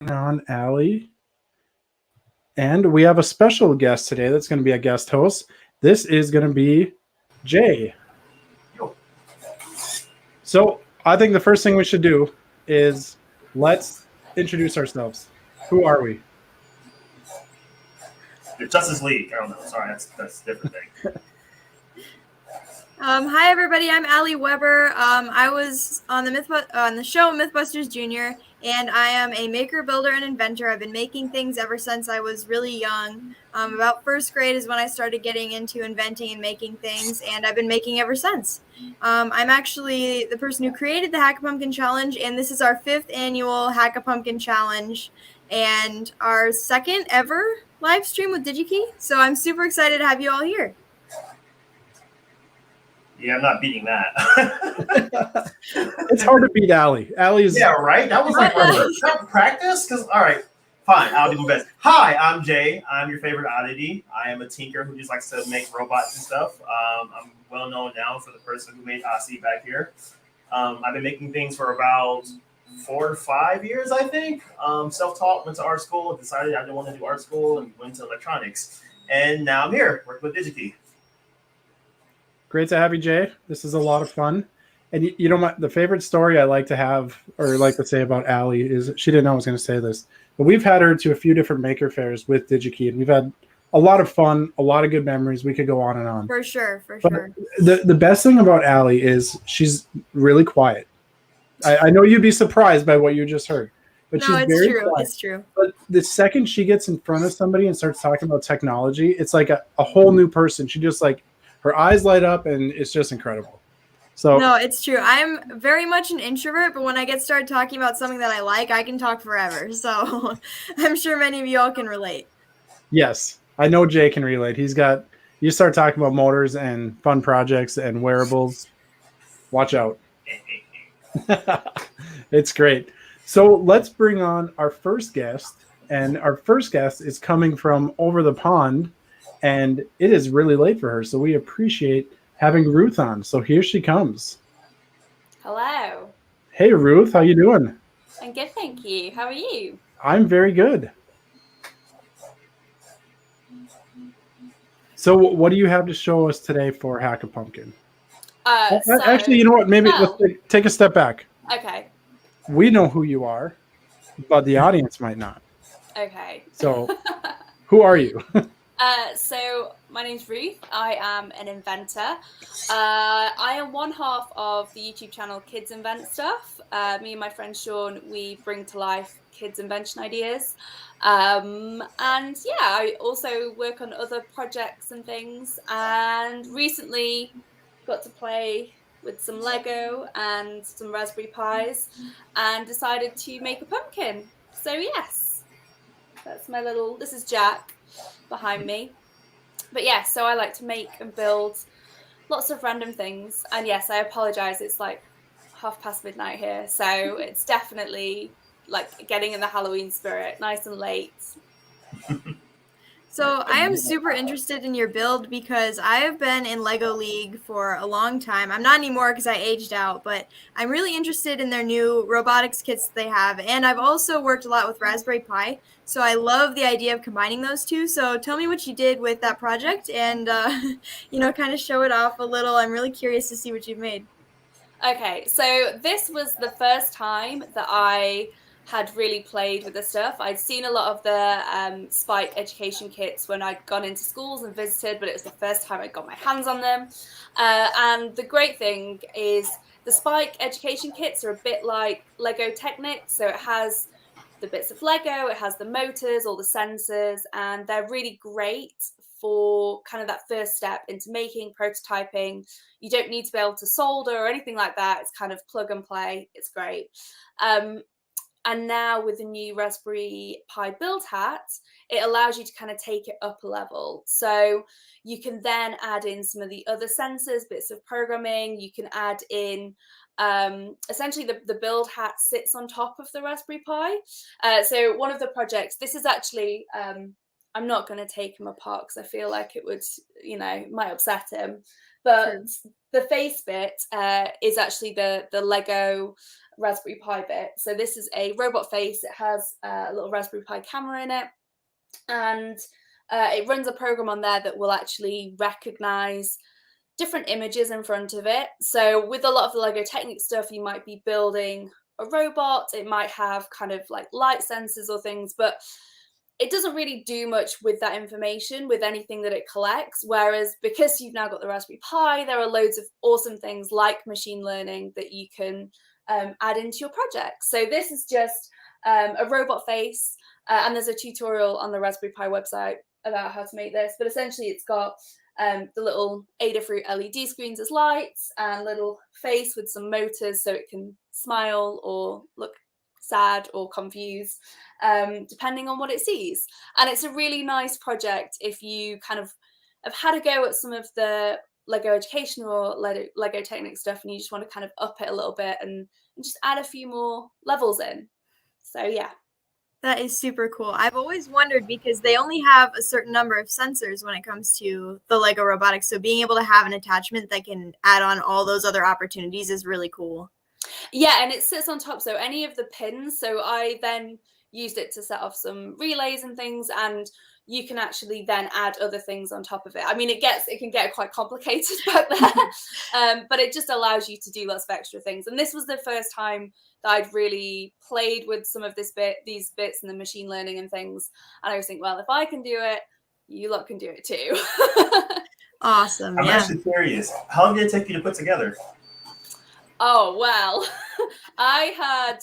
On Allie. And we have a special guest today that's going to be a guest host. This is going to be Jay. So I think the first thing we should do is let's introduce ourselves. Who are we? The Justice League. I don't know. Sorry, that's a different thing. Hi everybody, I'm Allie Weber. I was on the show Mythbusters Junior, and I am a maker, builder, and inventor. I've been making things ever since I was really young. About first grade is when I started getting into inventing and making things, and I've been making ever since. I'm actually the person who created the Hack-A-Pumkin challenge, and this is our 5th annual Hack-A-Pumkin challenge and our 2nd ever live stream with DigiKey. So I'm super excited to have you all here. Yeah, I'm not beating that. It's hard to beat Allie. Allie's right. That was like that practice. Because all right, fine. I'll do my best. Hi, I'm Jay. I'm your favorite oddity. I am a tinker who just likes to make robots and stuff. I'm well known now for the person who made Aussie back here. I've been making things for about 4 or 5 years, I think. Self-taught, went to art school, decided I didn't want to do art school, and went to electronics. And now I'm here working with DigiKey. Great to have you, Jay. This is a lot of fun. And you know, the favorite story I like to have or like to say about Allie is she didn't know I was going to say this, but we've had her to a few different maker fairs with DigiKey, and we've had a lot of fun, a lot of good memories. We could go on and on. For sure. The best thing about Allie is she's really quiet. I know you'd be surprised by what you just heard, but she's very quiet. It's true. But the second she gets in front of somebody and starts talking about technology, it's like a whole new person. She just like, her eyes light up, and it's just incredible. So no, it's true. I'm very much an introvert, but when I get started talking about something that I like, I can talk forever. So I'm sure many of you all can relate. Yes, I know Jay can relate. You start talking about motors and fun projects and wearables. Watch out. It's great. So let's bring on our first guest. And our first guest is coming from over the pond. And it is really late for her, so we appreciate having Ruth on. So here she comes. Hello. Hey, Ruth. How you doing? I'm good, thank you. How are you? I'm very good. So what do you have to show us today for Hack-A-Pumkin? Actually, you know what? Maybe let's take a step back. Okay. We know who you are, but the audience might not. Okay. So who are you? So my name's Ruth. I am an inventor. I am one half of the YouTube channel Kids Invent Stuff. Me and my friend Sean, we bring to life kids' invention ideas. And yeah, I also work on other projects and things. And recently got to play with some Lego and some Raspberry Pis and decided to make a pumpkin. So yes, that's my this is Jack behind me. But yeah, so I like to make and build lots of random things. And yes, I apologize, it's like midnight here, so it's definitely like getting in the Halloween spirit, nice and late. So I am super interested in your build because I have been in Lego League for a long time. I'm not anymore because I aged out, but I'm really interested in their new robotics kits that they have. And I've also worked a lot with Raspberry Pi, so I love the idea of combining those two. So tell me what you did with that project and, kind of show it off a little. I'm really curious to see what you've made. Okay, so this was the first time that I had really played with the stuff. I'd seen a lot of the Spike education kits when I'd gone into schools and visited, but it was the first time I got my hands on them. And the great thing is the Spike education kits are a bit like Lego Technic. So it has the bits of Lego, it has the motors, all the sensors, and they're really great for kind of that first step into making, prototyping. You don't need to be able to solder or anything like that. It's kind of plug and play. It's great. And now with the new Raspberry Pi build hat, it allows you to kind of take it up a level. So you can then add in some of the other sensors, bits of programming. You can add in, essentially the build hat sits on top of the Raspberry Pi. So one of the projects, this is actually I'm not going to take him apart because I feel like it would, might upset him. But the face bit is actually the Lego Raspberry Pi bit. So this is a robot face. It has a little Raspberry Pi camera in it, and it runs a program on there that will actually recognize different images in front of it. So with a lot of the Lego Technic stuff, you might be building a robot. It might have kind of like light sensors or things, but it doesn't really do much with that information, with anything that it collects. Whereas because you've now got the Raspberry Pi, there are loads of awesome things like machine learning that you can add into your project. So this is just a robot face, and there's a tutorial on the Raspberry Pi website about how to make this. But essentially it's got the little Adafruit LED screens as lights, and a little face with some motors so it can smile or look sad or confused, depending on what it sees. And it's a really nice project if you kind of have had a go at some of the Lego Education or Lego Technic stuff, and you just want to kind of up it a little bit and just add a few more levels in. So yeah. That is super cool. I've always wondered, because they only have a certain number of sensors when it comes to the Lego robotics. So being able to have an attachment that can add on all those other opportunities is really cool. Yeah, and it sits on top. So any of the pins, so I then used it to set off some relays and things, and you can actually then add other things on top of it. I mean, it can get quite complicated back there, but it just allows you to do lots of extra things. And this was the first time that I'd really played with some of these bits and the machine learning and things. And I was thinking, well, if I can do it, you lot can do it too. Awesome. I'm actually curious. How long did it take you to put together? Oh, well, I had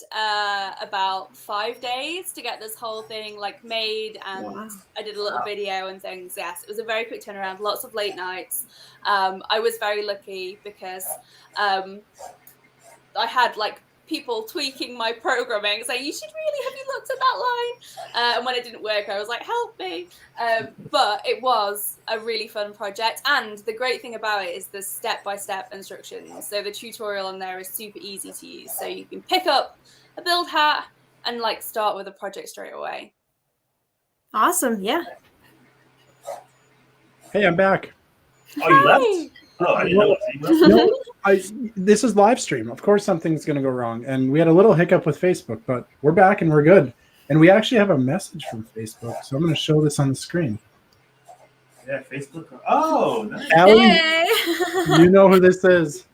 about 5 days to get this whole thing made, and I did a little video and things. Yes, it was a very quick turnaround, lots of late nights. I was very lucky because I had people tweaking my programming, saying, you should really, have you looked at that line? And when it didn't work, I was like, help me. But it was a really fun project. And the great thing about it is the step-by-step instructions. So the tutorial on there is super easy to use. So you can pick up a build hat and start with a project straight away. Awesome. Yeah. Hey, I'm back. Oh, you left? Oh, I didn't know. No, this is live stream. Of course, something's going to go wrong, and we had a little hiccup with Facebook, but we're back and we're good. And we actually have a message from Facebook, so I'm going to show this on the screen. Yeah, Facebook. Oh, nice. Allie, Hey. you know who this is.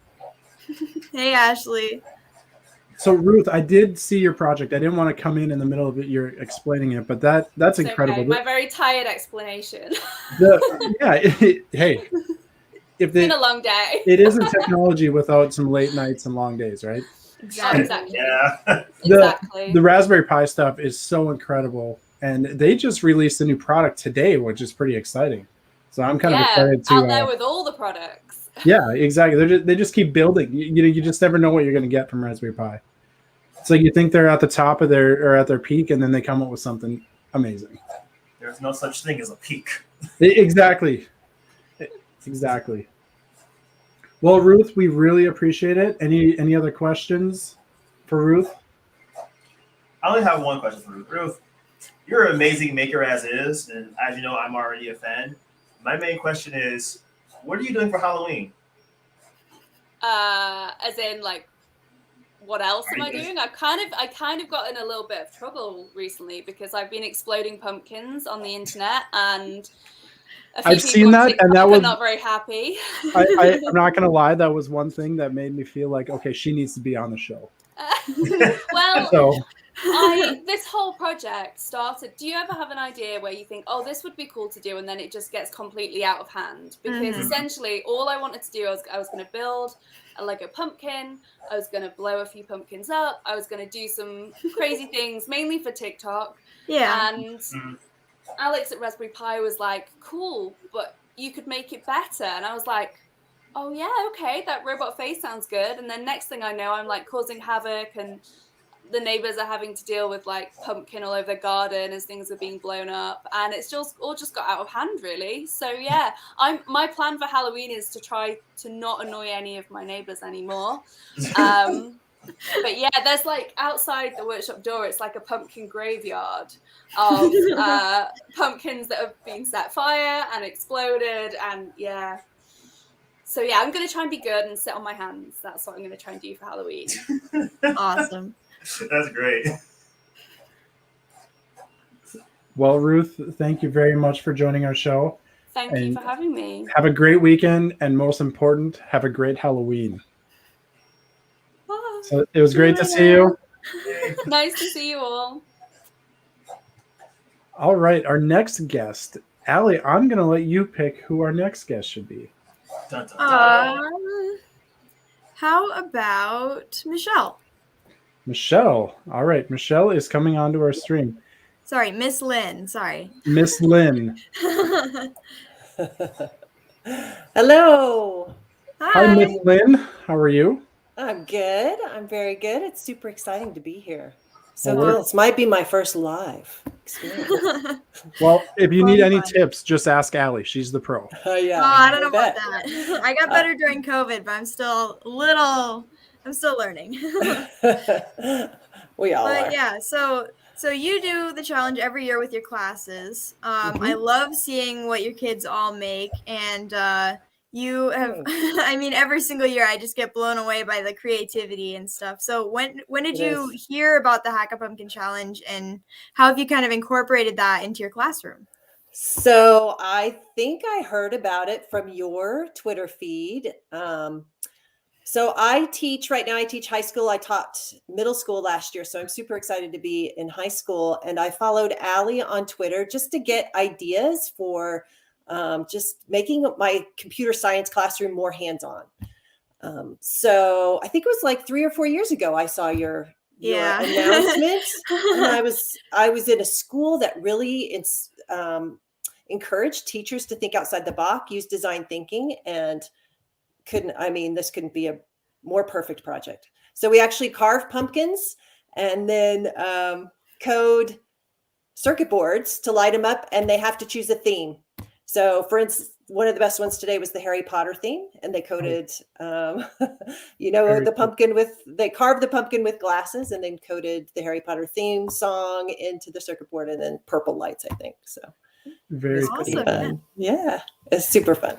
Hey, Ashley. So, Ruth, I did see your project. I didn't want to come in the middle of it. You're explaining it, but that's incredible. Okay. My very tired explanation. Hey. It's been a long day. It isn't technology without some late nights and long days, right? Exactly. Yeah. Exactly. The Raspberry Pi stuff is so incredible, and they just released a new product today, which is pretty exciting. So I'm kind of excited to out there with all the products. Yeah, exactly. They just keep building. You just never know what you're going to get from Raspberry Pi. It's like you think they're at the top of at their peak, and then they come up with something amazing. There's no such thing as a peak. Exactly. Well, Ruth, we really appreciate it. Any other questions for Ruth? I only have one question for Ruth. Ruth, you're an amazing maker as is, and as you know, I'm already a fan. My main question is, what are you doing for Halloween? As in, what else am I doing? I kind of got in a little bit of trouble recently because I've been exploding pumpkins on the internet, and I've seen that, and that was not very happy. I'm not gonna lie, that was one thing that made me feel like, okay, she needs to be on the show. Well, this whole project started. Do you ever have an idea where you think, oh, this would be cool to do, and then it just gets completely out of hand? Because essentially, all I wanted to do, I was going to build a Lego pumpkin. I was going to blow a few pumpkins up. I was going to do some crazy things, mainly for TikTok. Yeah. And Alex at Raspberry Pi was like, cool, but you could make it better. And I was like, oh yeah, okay, that robot face sounds good. And then next thing I know, I'm causing havoc, and the neighbors are having to deal with pumpkin all over their garden as things are being blown up, and it's just all got out of hand, really. So yeah, my plan for Halloween is to try to not annoy any of my neighbors anymore. But yeah, there's like outside the workshop door, it's like a pumpkin graveyard of pumpkins that have been set fire and exploded. And yeah. So yeah, I'm going to try and be good and sit on my hands. That's what I'm going to try and do for Halloween. Awesome. That's great. Well, Ruth, thank you very much for joining our show. Thank you for having me. Have a great weekend, and most important, have a great Halloween. Bye. So it was great to see you. Nice to see you all. All right, our next guest, Allie, I'm going to let you pick who our next guest should be. Dun, dun, dun. How about Michelle? Michelle. All right, Michelle is coming onto our stream. Sorry, Miss Lynn. Sorry. Miss Lynn. Hello. Hi, Miss Lynn. How are you? I'm good. I'm very good. It's super exciting to be here. So Well, this might be my first live experience. Well, if you need any tips, just ask Allie. She's the pro. Oh yeah. Oh, I don't know bet. about that. I got better during COVID, but I'm still learning. We all But are. yeah, so you do the challenge every year with your classes. I love seeing what your kids all make, and you have. I mean, every single year I just get blown away by the creativity and stuff. So when did you hear about the Hack-A-Pumkin challenge, and how have you kind of incorporated that into your classroom? So I think I heard about it from your Twitter feed. So I teach right now. I teach high school. I taught middle school last year. So I'm super excited to be in high school. And I followed Allie on Twitter just to get ideas for just making my computer science classroom more hands-on. So I think it was like 3 or 4 years ago, I saw your announcement. And I was in a school that really encouraged teachers to think outside the box, use design thinking, and this couldn't be a more perfect project. So we actually carve pumpkins and then code circuit boards to light them up, and they have to choose a theme. So for instance, one of the best ones today was the Harry Potter theme, and they coded, they carved the pumpkin with glasses and then coded the Harry Potter theme song into the circuit board, and then purple lights, I think. So very awesome. fun. Yeah, it's super fun.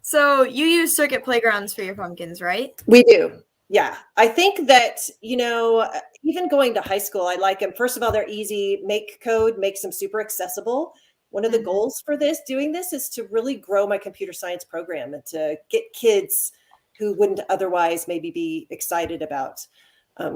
So you use circuit playgrounds for your pumpkins, right? We do. Yeah. I think that, even going to high school, I like them. First of all, they're easy. Make code makes them super accessible. One of the goals for doing this is to really grow my computer science program and to get kids who wouldn't otherwise maybe be excited about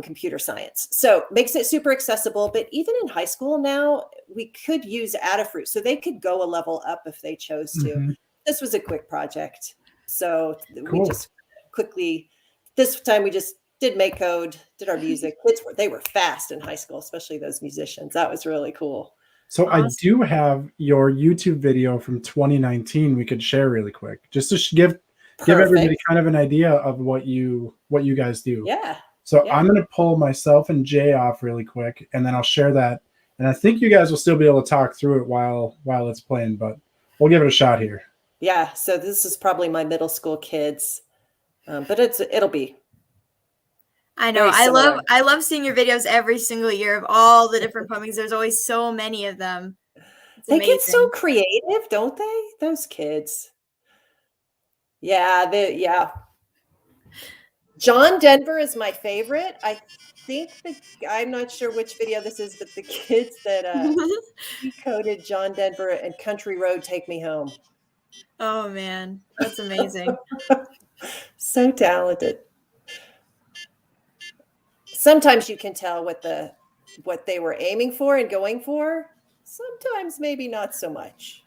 computer science. So makes it super accessible. But even in high school now, we could use Adafruit. So they could go a level up if they chose to. This was a quick project. So we just quickly, this time we just did make code, did our music. Kids they were fast in high school, especially those musicians. That was really cool. So awesome. I do have your YouTube video from 2019 we could share really quick, just to give everybody kind of an idea of what you guys do. Yeah. So I'm going to pull myself and Jay off really quick, and then I'll share that. And I think you guys will still be able to talk through it while it's playing, but we'll give it a shot here. Yeah. So this is probably my middle school kids, but it'll be. I know. I love seeing your videos every single year of all the different pumpkins. There's always so many of them. They get so creative, don't they? Those kids. Yeah. John Denver is my favorite. I think I'm not sure which video this is, but the kids that coded John Denver and Country Road Take Me Home. Oh man, that's amazing. So talented. Sometimes you can tell what they were aiming for and going for. Sometimes maybe not so much.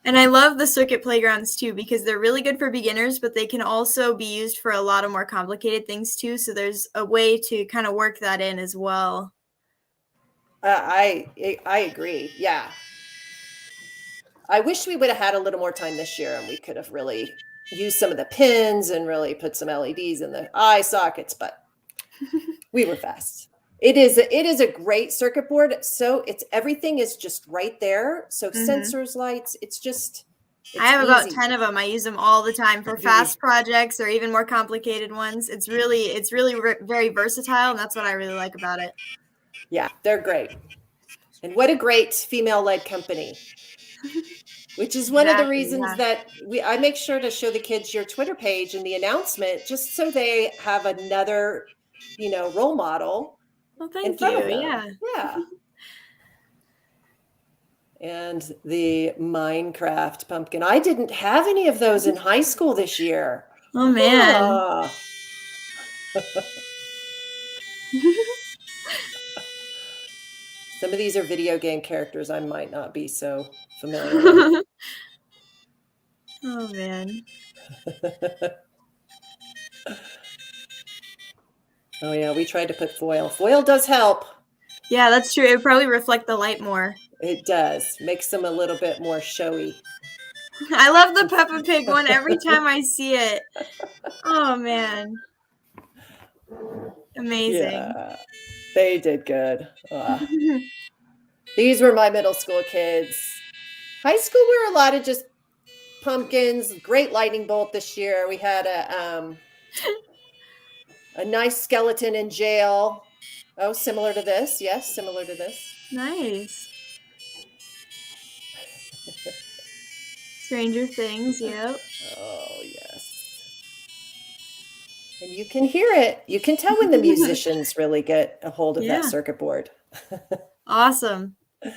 And I love the circuit playgrounds too, because they're really good for beginners, but they can also be used for a lot of more complicated things too. So there's a way to kind of work that in as well. I agree. Yeah. I wish we would have had a little more time this year, and we could have really used some of the pins and really put some LEDs in the eye sockets, but we were fast. It is a great circuit board. So everything is just right there. So sensors, lights, it's just I have about easy. 10 of them. I use them all the time for fast projects or even more complicated ones. It's really very versatile, and that's what I really like about it. Yeah, they're great. And what a great female-led company. Which is one of the reasons that I make sure to show the kids your Twitter page and the announcement, just so they have another, role model. Well, in thank front you. of them. Yeah. And the Minecraft pumpkin. I didn't have any of those in high school this year. Oh man. Ah. Some of these are video game characters I might not be so familiar with. Oh man. Oh yeah, we tried to put foil. Foil does help. Yeah, that's true. It would probably reflect the light more. It does. Makes them a little bit more showy. I love the Peppa Pig one every time I see it. Oh man. Amazing. Yeah, they did good. These were my middle school kids. High school, we were a lot of just pumpkins. Great lightning bolt this year. We had a nice skeleton in jail. Oh, similar to this. Yes, similar to this. Nice. Stranger Things, yep. Oh, yes. And you can hear it. You can tell when the musicians really get a hold of that circuit board. Awesome. Yeah.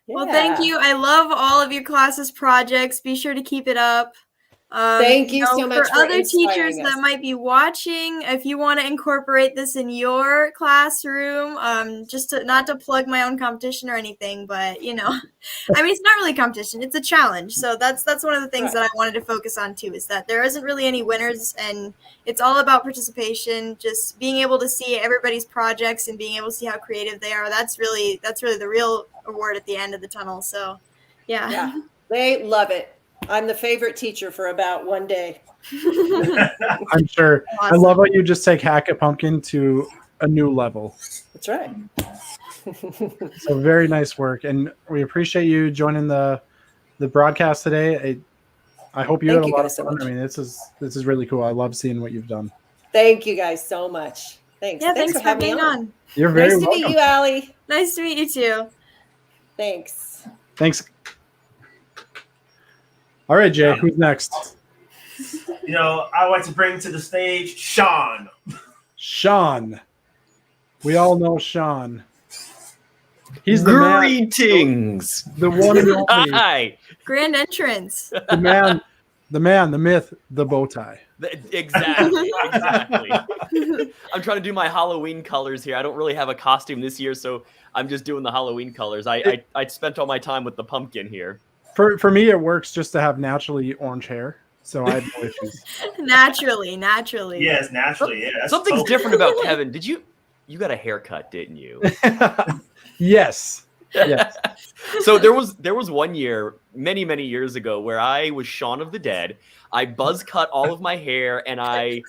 Well, thank you. I love all of your classes' projects. Be sure to keep it up. Thank you so much for other teachers that might be watching. If you want to incorporate this in your classroom, just not to plug my own competition or anything, but I mean, it's not really a competition; it's a challenge. So that's one of the things that I wanted to focus on too. Is that there isn't really any winners, and it's all about participation. Just being able to see everybody's projects and being able to see how creative they are. That's really the real award at the end of the tunnel. So, yeah, they love it. I'm the favorite teacher for about one day. I'm sure. Awesome. I love how you just take Hack-A-Pumkin to a new level. That's right. So very nice work, and we appreciate you joining the broadcast today. I hope you had a lot of fun. I mean, this is really cool. I love seeing what you've done. Thank you guys so much. Thanks. Yeah, thanks for having me on. You're very welcome. Nice to meet you, Allie. Nice to meet you too. Thanks. All right, Jay, who's next? I'd like to bring to the stage Sean. Sean. We all know Sean. He's the Greetings. Man, the one and only. Hi. Grand entrance. The man, the myth, the bow tie. Exactly. I'm trying to do my Halloween colors here. I don't really have a costume this year, so I'm just doing the Halloween colors. I spent all my time with the pumpkin here. For me, it works just to have naturally orange hair, so I have no issues. Naturally. Yes, naturally. Yeah. Something's different about Kevin. Did you got a haircut, didn't you? Yes. So there was one year, many years ago, where I was Shaun of the Dead. I buzz cut all of my hair and I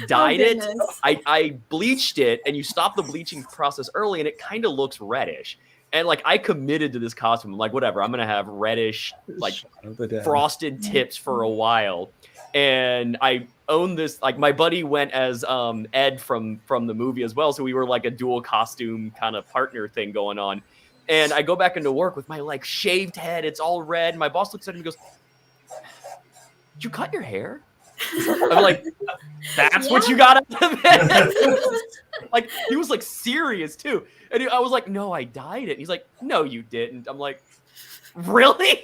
dyed it. I bleached it, and you stop the bleaching process early, and it kind of looks reddish. And I committed to this costume. I'm like, whatever, I'm gonna have reddish, frosted tips for a while. And I own this. My buddy went as Ed from the movie as well, so we were like a dual costume kind of partner thing going on. And I go back into work with my shaved head. It's all red. My boss looks at me and goes, "Did you cut your hair?" I'm like, "That's what you got out of it." He was serious too. And I was like, "No, I dyed it." And he's like, "No, you didn't." I'm like, "Really?"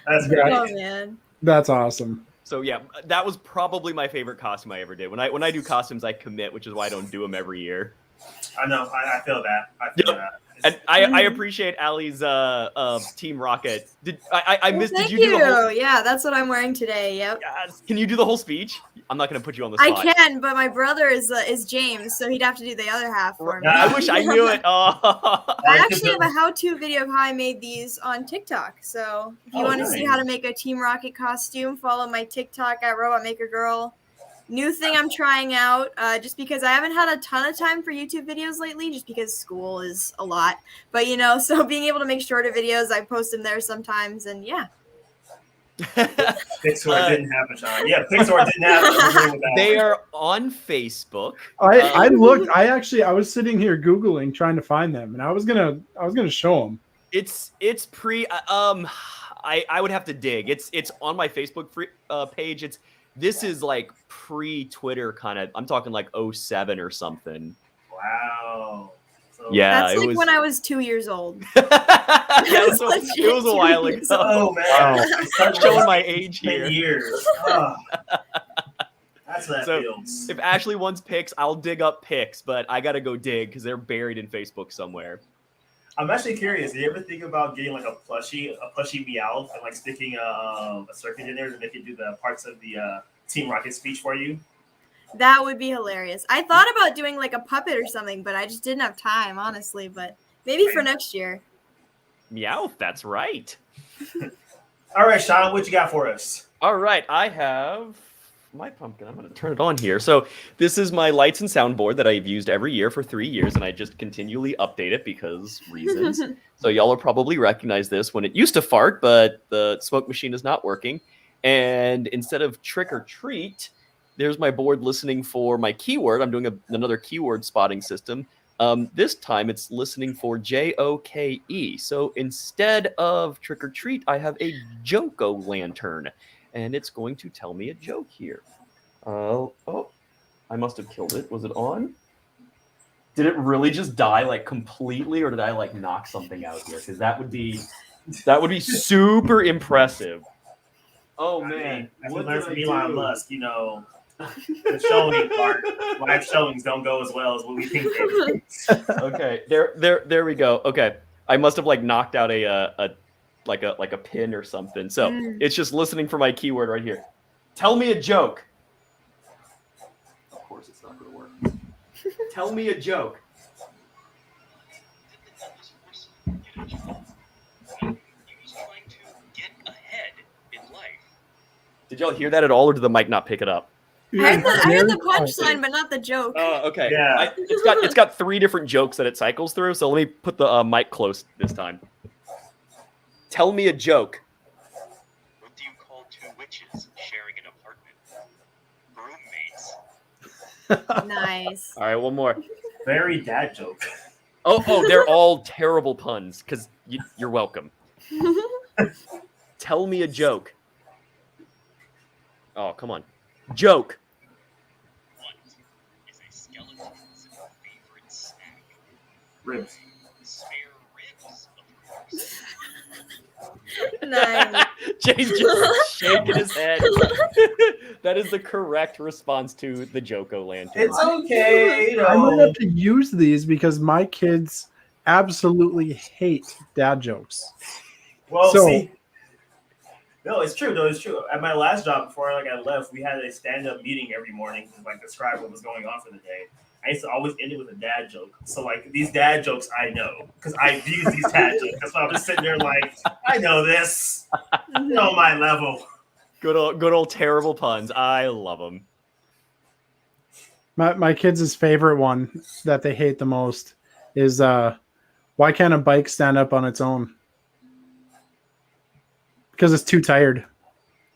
That's great. Oh man. That's awesome. So yeah, that was probably my favorite costume I ever did. When I do costumes, I commit, which is why I don't do them every year. I know. I feel that. I feel that. And I appreciate Allie's Team Rocket. I missed? Thank did you do the whole? Yeah, that's what I'm wearing today. Yep. Yes. Can you do the whole speech? I'm not going to put you on the spot. I can, but my brother is James, so he'd have to do the other half for me. I wish I knew it. Oh. I actually have a how-to video of how I made these on TikTok. So if you want to see how to make a Team Rocket costume, follow my TikTok at Robot Maker Girl. new thing I'm trying out, just because I haven't had a ton of time for YouTube videos lately, just because school is a lot. But, so being able to make shorter videos, I post them there sometimes, and yeah. Pixar didn't happen, Sean. Yeah, Pixar didn't happen. They are on Facebook. I looked. I was sitting here Googling trying to find them, and I was gonna show them. It's pre. I would have to dig. It's on my Facebook page. This is like pre-Twitter kind of. I'm talking like 07 or something. Wow. So yeah, that's like when I was 2 years old. It was a while ago. Oh man, I'm showing my age here. 10 years. Oh. That's what that feels. If Ashley wants pics, I'll dig up pics, but I gotta go dig because they're buried in Facebook somewhere. I'm actually curious. Do you ever think about getting like a plushie Meowth and like sticking a circuit in there to make it do the parts of the Team Rocket speech for you? That would be hilarious. I thought about doing like a puppet or something, but I just didn't have time, honestly. But maybe for next year. Meowth, that's right. All right, Sean, what you got for us? All right, I have my pumpkin. I'm going to turn it on here. So this is my lights and soundboard that I've used every year for 3 years, and I just continually update it because reasons. So y'all will probably recognize this when it used to fart, but the smoke machine is not working. And instead of trick or treat, there's my board listening for my keyword. I'm doing another keyword spotting system. This time it's listening for J-O-K-E. So instead of trick or treat, I have a Joko lantern. And it's going to tell me a joke here. Oh, I must have killed it. Was it on? Did it really just die like completely, or did I like knock something out here? Because that would be super impressive. Oh man, I learned from Elon Musk. The showing part, live showings don't go as well as what we think they do. Okay, there we go. Okay, I must have like knocked out a pin or something. So it's just listening for my keyword right here. Tell me a joke. Of course it's not going to work. Tell me a joke. Did y'all hear that at all, or did the mic not pick it up? I heard the punchline, but not the joke. Oh, okay. Yeah. It's got 3 different jokes that it cycles through, so let me put the mic close this time. Tell me a joke. What do you call 2 witches sharing an apartment? Roommates. Nice. All right, one more. Very dad joke. Oh, they're all terrible puns, because you're welcome. Tell me a joke. Oh, come on. Joke. What is a skeleton's favorite snack? Ribs. Spare ribs, of course. Nice. Jay's just shaking his head. That is the correct response to the Joko lantern. It's okay. I might have to use these because my kids absolutely hate dad jokes. Well, So- see. No, it's true. At my last job, before I left, we had a stand-up meeting every morning to describe what was going on for the day. I used to always end it with a dad joke. So these dad jokes I know because I've used these dad jokes. That's why I'm just sitting there I know this. You're on my level. Good old terrible puns. I love them. My kids' favorite one that they hate the most is why can't a bike stand up on its own? Because it's too tired.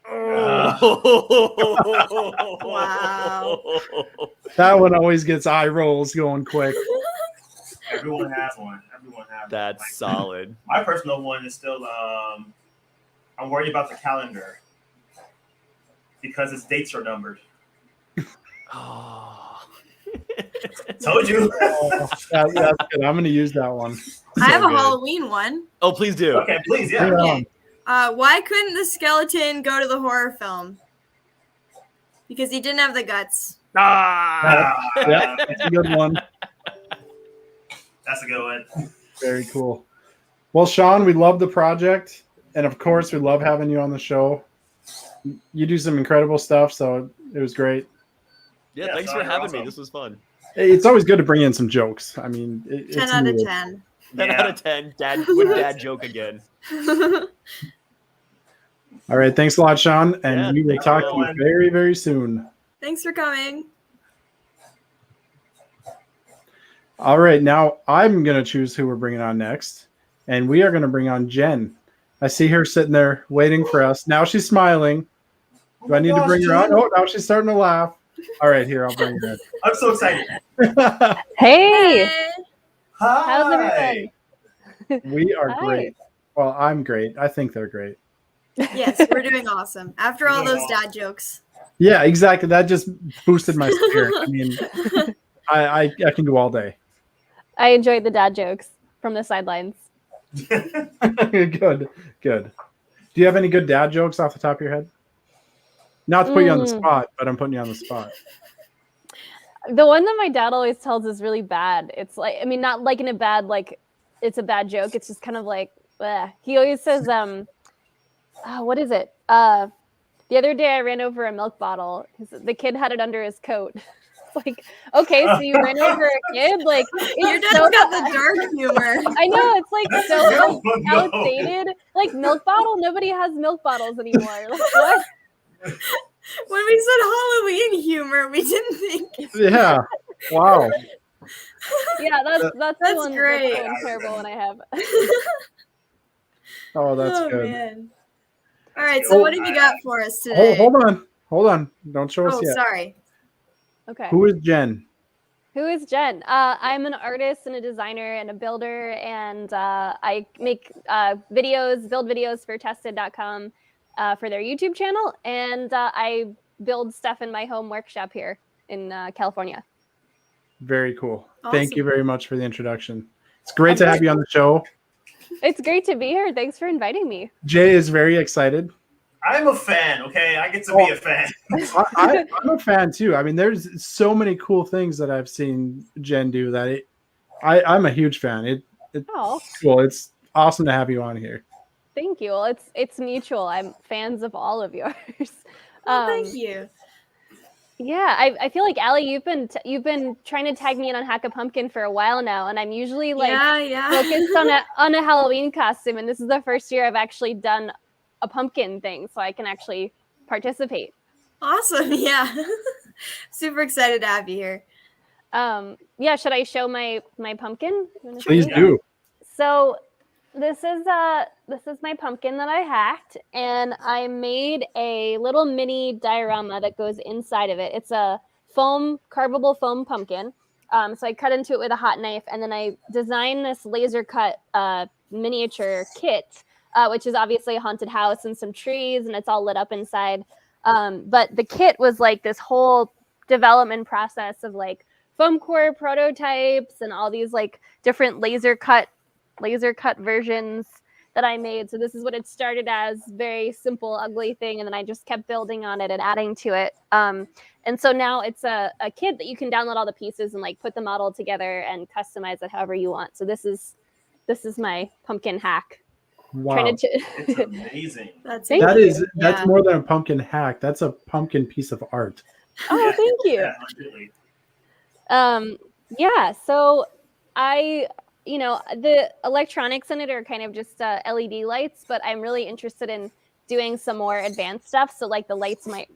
Wow. That one always gets eye rolls going quick. Everyone has one. That's solid. My personal one is still I'm worried about the calendar because its dates are numbered. Oh. Told you. That's good. I'm going to use that one. I have a good. Halloween one. Oh, please do. Okay, please, yeah. Okay. Why couldn't the skeleton go to the horror film? Because he didn't have the guts. Ah. Yeah, that's a good one. That's a good one. Very cool. Well, Sean, we love the project. And of course, we love having you on the show. You do some incredible stuff, so it was great. Yeah, thanks for having me. This was fun. It's always good to bring in some jokes. I mean, 10 out of 10. 10 out of 10. Dad joke again. All right. Thanks a lot, Sean. And Yeah, we will thanks talk for to you going. very, very soon. Thanks for coming. All right, now I'm going to choose who we're bringing on next. And we are going to bring on Jen. I see her sitting there waiting for us. Now she's smiling. Do I need to bring her on? Oh, now she's starting to laugh. All right, here, I'll bring her in. I'm so excited. Hey, Hi. how's everyone? We are Hi. great. Well, I'm great. I think they're great. Yes, we're doing awesome. After all those dad jokes. Yeah, exactly. That just boosted my spirit. I mean, I can do all day. I enjoyed the dad jokes from the sidelines. Good. Do you have any good dad jokes off the top of your head? Not to put you on the spot, but I'm putting you on the spot. The one that my dad always tells is really bad. It's like, I mean, not like in a bad, like it's a bad joke. It's just kind of like, bleh. He always says, what is it? The other day I ran over a milk bottle. The kid had it under his coat. Like, okay, so you ran over a kid? Like, Your dad's got the dark humor. I know, it's like so No. outdated. Like, milk bottle? Nobody has milk bottles anymore. Like, what? When we said Halloween humor, we didn't think. Yeah. Wow. Yeah, that's the one. great. That's the one terrible one I have. Oh, that's good. Man. All right, so what have you got for us today? Hold on. Don't show us yet. Sorry. Okay. Who is Jen? Who is Jen? I'm an artist and a designer and a builder, and I make build videos for Tested.com for their YouTube channel, and I build stuff in my home workshop here in California. Very cool. Awesome. Thank you very much for the introduction. It's great to have you on the show. It's great to be here. Thanks for inviting me. Jay is very excited. I'm a fan, okay? I get to be a fan. I'm a fan too. I mean, there's so many cool things that I've seen Jen do that I'm a huge fan. It's cool. It's awesome to have you on here. Thank you. Well, it's mutual. I'm fans of all of yours. Thank you. Yeah, I feel like Allie, you've been trying to tag me in on Hack-A-Pumkin for a while now, and I'm usually like focused on a Halloween costume, and this is the first year I've actually done a pumpkin thing, so I can actually participate. Awesome. Yeah. Super excited to have you here. Yeah, should I show my pumpkin? Please do. So this is my pumpkin that I hacked, and I made a little mini diorama that goes inside of it. It's a carvable foam pumpkin. So I cut into it with a hot knife, and then I designed this laser cut miniature kit, which is obviously a haunted house and some trees, and it's all lit up inside. But the kit was like this whole development process of like foam core prototypes and all these like different laser cut versions that I made. So this is what it started as, very simple, ugly thing, and then I just kept building on it and adding to it. And so now it's a kit that you can download all the pieces and like put them all together and customize it however you want. So this is my pumpkin hack. Wow. It's amazing. That's more than a pumpkin hack. That's a pumpkin piece of art. Oh, thank you. Yeah, so the electronics in it are kind of just LED lights, but I'm really interested in doing some more advanced stuff. So like the lights might,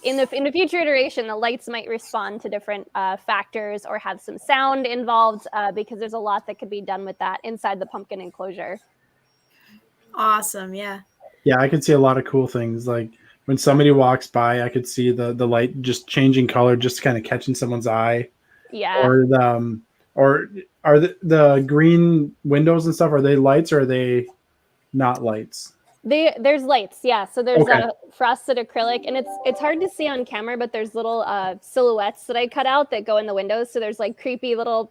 in the future iteration, the lights might respond to different factors or have some sound involved because there's a lot that could be done with that inside the pumpkin enclosure. Awesome. Yeah. Yeah, I could see a lot of cool things. Like when somebody walks by, I could see the light just changing color, just kind of catching someone's eye. Yeah. Or are the green windows and stuff, are they lights or are they not lights? There's lights, yeah. So there's a frosted acrylic, and it's hard to see on camera, but there's little silhouettes that I cut out that go in the windows. So there's like creepy little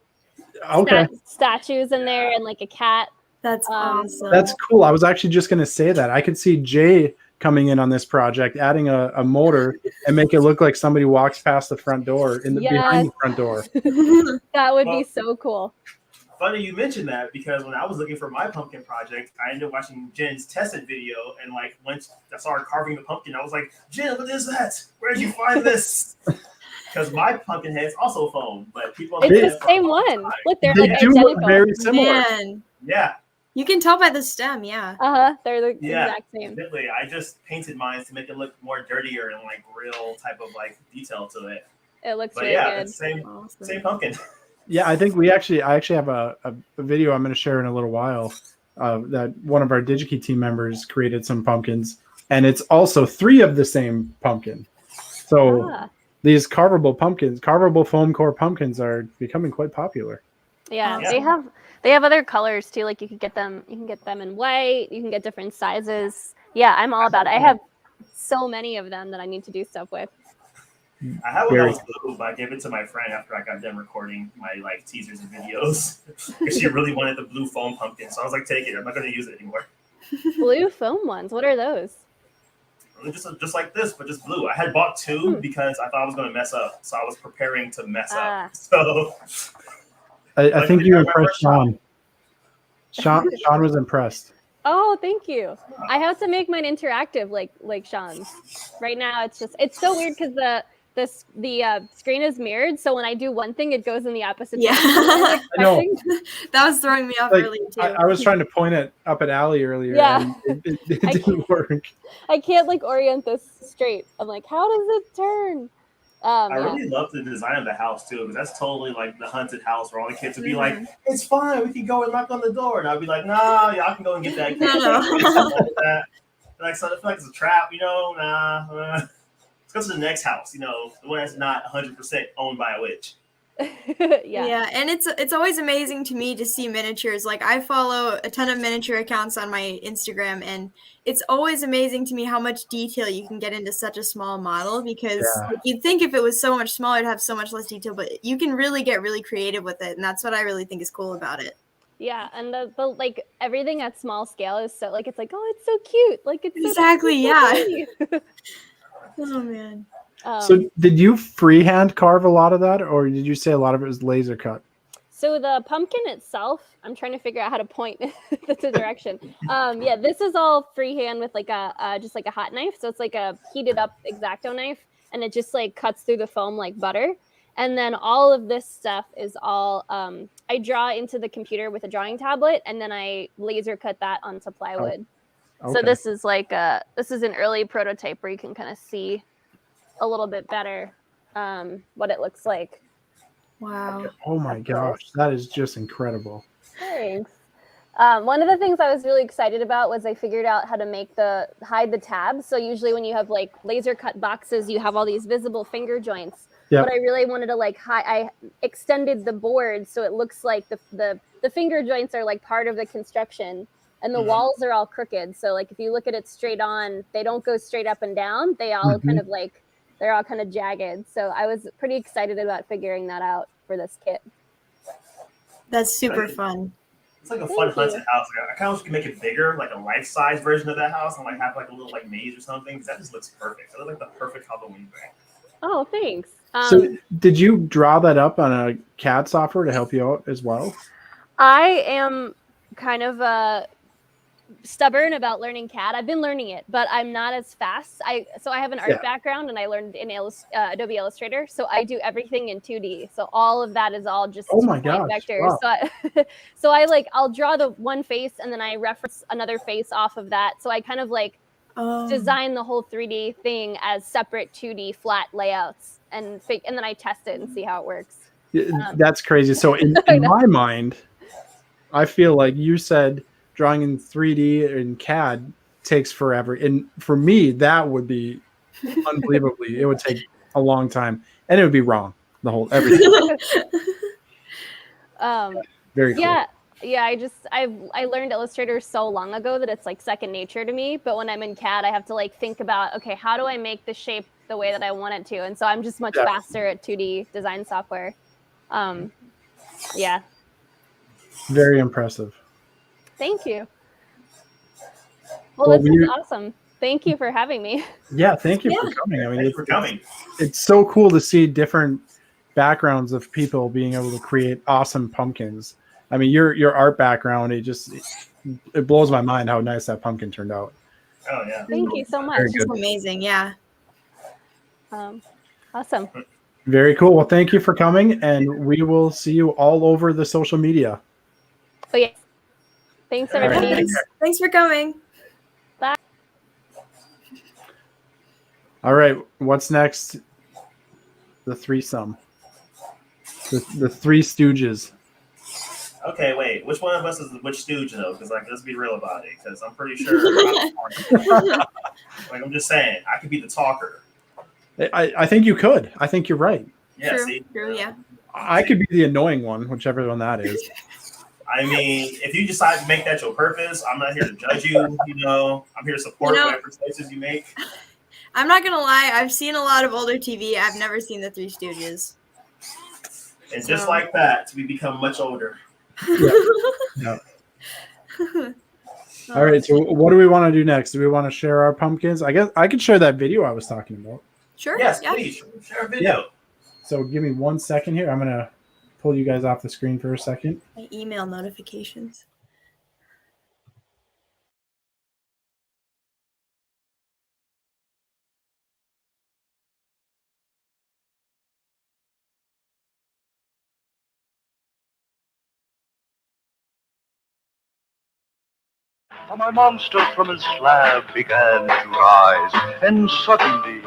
statues in there and like a cat. That's awesome. That's cool. I was actually just going to say that. I could see Jay coming in on this project, adding a motor and make it look like somebody walks past the front door behind the front door. That would be so cool. Funny you mentioned that, because when I was looking for my pumpkin project, I ended up watching Jen's tested video, and like once I saw her carving the pumpkin, I was like, Jen, what is that? Where did you find this? Because my pumpkin head is also foam, but people it's the same one. Look, they're like do identical. look very similar. Man. Yeah. You can tell by the stem, yeah. They're the Yeah, exact same. literally. I just painted mine to make it look more dirtier and like real type of like detail to it. It looks But really yeah, good. it's same pumpkin. Yeah, I think I actually have a video I'm going to share in a little while that one of our DigiKey team members created some pumpkins, and it's also 3 of the same pumpkin. So these carvable foam core pumpkins are becoming quite popular. Yeah, Awesome. they have other colors too. Like you can get them in white. You can get different sizes. Yeah, I'm all about it. I have so many of them that I need to do stuff with. I have one that was blue, but I gave it to my friend after I got done recording my like teasers and videos because she really wanted the blue foam pumpkin. So I was like, take it. I'm not going to use it anymore. Blue foam ones. What are those? Just like this, but just blue. I had bought 2 because I thought I was going to mess up, so I was preparing to mess up. So I think you impressed Sean. Sean was impressed. Oh, thank you. I have to make mine interactive like Sean's. Right now, it's so weird because the screen is mirrored, so when I do one thing, it goes in the opposite direction. I know. That was throwing me off earlier too. I was trying to point it up at Allie earlier. Yeah. And it didn't work. I can't like orient this straight. I'm like, how does it turn? I really love the design of the house too, because that's totally like the haunted house where all the kids would be like, "It's fine, we can go and knock on the door," and I'd be like, "Nah, y'all can go and get that." Like, so I feel like it's a trap, you know? Nah. Let's go to the next house, you know, the one that's not 100% owned by a witch. Yeah, and it's always amazing to me to see miniatures. Like I follow a ton of miniature accounts on my Instagram, and it's always amazing to me how much detail you can get into such a small model, because like, you'd think if it was so much smaller it'd have so much less detail, but you can really get really creative with it, and that's what I really think is cool about it. Yeah, and the like everything at small scale is so like it's like, oh, it's so cute. Like it's exactly so yeah. Oh man. So did you freehand carve a lot of that, or did you say a lot of it was laser cut? So the pumpkin itself, I'm trying to figure out how to point the direction. Yeah, this is all freehand with like a just like a hot knife. So it's like a heated up X-Acto knife, and it just like cuts through the foam like butter. And then all of this stuff is all I draw into the computer with a drawing tablet, and then I laser cut that onto plywood. Okay. So this is like this is an early prototype where you can kind of see a little bit better what it looks like. Wow. Okay. Oh my gosh, that is just incredible. Thanks. One of the things I was really excited about was I figured out how to hide the tabs. So usually when you have like laser cut boxes, you have all these visible finger joints. Yep. But I really wanted to like I extended the board so it looks like the finger joints are like part of the construction, and the walls are all crooked. So like if you look at it straight on, they don't go straight up and down. They all kind of like they're all kind of jagged. So I was pretty excited about figuring that out for this kit. That's super fun. It's like a fun haunted house. I kind of wish you could make it bigger, like a life-size version of that house, and like have like a little like maze or something. Because that just looks perfect. That looks like the perfect Halloween thing. Oh, thanks. So did you draw that up on a CAD software to help you out as well? I am kind of stubborn about learning CAD. I've been learning it, but I'm not as fast. I have an art background, and I learned in Adobe Illustrator. So I do everything in 2D. So all of that is all just vectors. Wow. So I'll draw the one face, and then I reference another face off of that. So I kind of like design the whole 3D thing as separate 2D flat layouts, and then I test it and see how it works. That's crazy. So in my mind, I feel like you said drawing in 3D and CAD takes forever. And for me, that would be unbelievably, it would take a long time, and it would be wrong. The whole everything. Very cool. Yeah. I learned Illustrator so long ago that it's like second nature to me. But when I'm in CAD, I have to like think about, okay, how do I make the shape the way that I want it to? And so I'm just much faster at 2D design software. Yeah. Very impressive. Thank you. Well, this is awesome. Thank you for having me. Yeah, thank you for coming. I mean, it's so cool to see different backgrounds of people being able to create awesome pumpkins. I mean, your art background, it blows my mind how nice that pumpkin turned out. Oh yeah. Thank you so much. It's amazing. Yeah. Awesome. Very cool. Well, thank you for coming, and we will see you all over the social media. Oh yeah. Thanks, All right, everybody. Thanks for coming. All right, what's next? The threesome. The Three Stooges. Okay, wait. Which one of us is which stooge though? Because like, let's be real about it. Because I'm pretty sure. Like I'm just saying, I could be the talker. I think you could. I think you're right. Yeah. True. See. True. Yeah. I could be the annoying one, whichever one that is. I mean, if you decide to make that your purpose, I'm not here to judge you. You know, I'm here to support whatever choices you make. I'm not gonna lie. I've seen a lot of older TV. I've never seen the Three Stooges. And just like that, we become much older. Yeah. All right. So, what do we want to do next? Do we want to share our pumpkins? I guess I could share that video I was talking about. Sure. Yes, yeah. please share a video. Yeah. So, give me 1 second here. I'm gonna pull you guys off the screen for a second. My email notifications. My monster from his slab began to rise, and suddenly,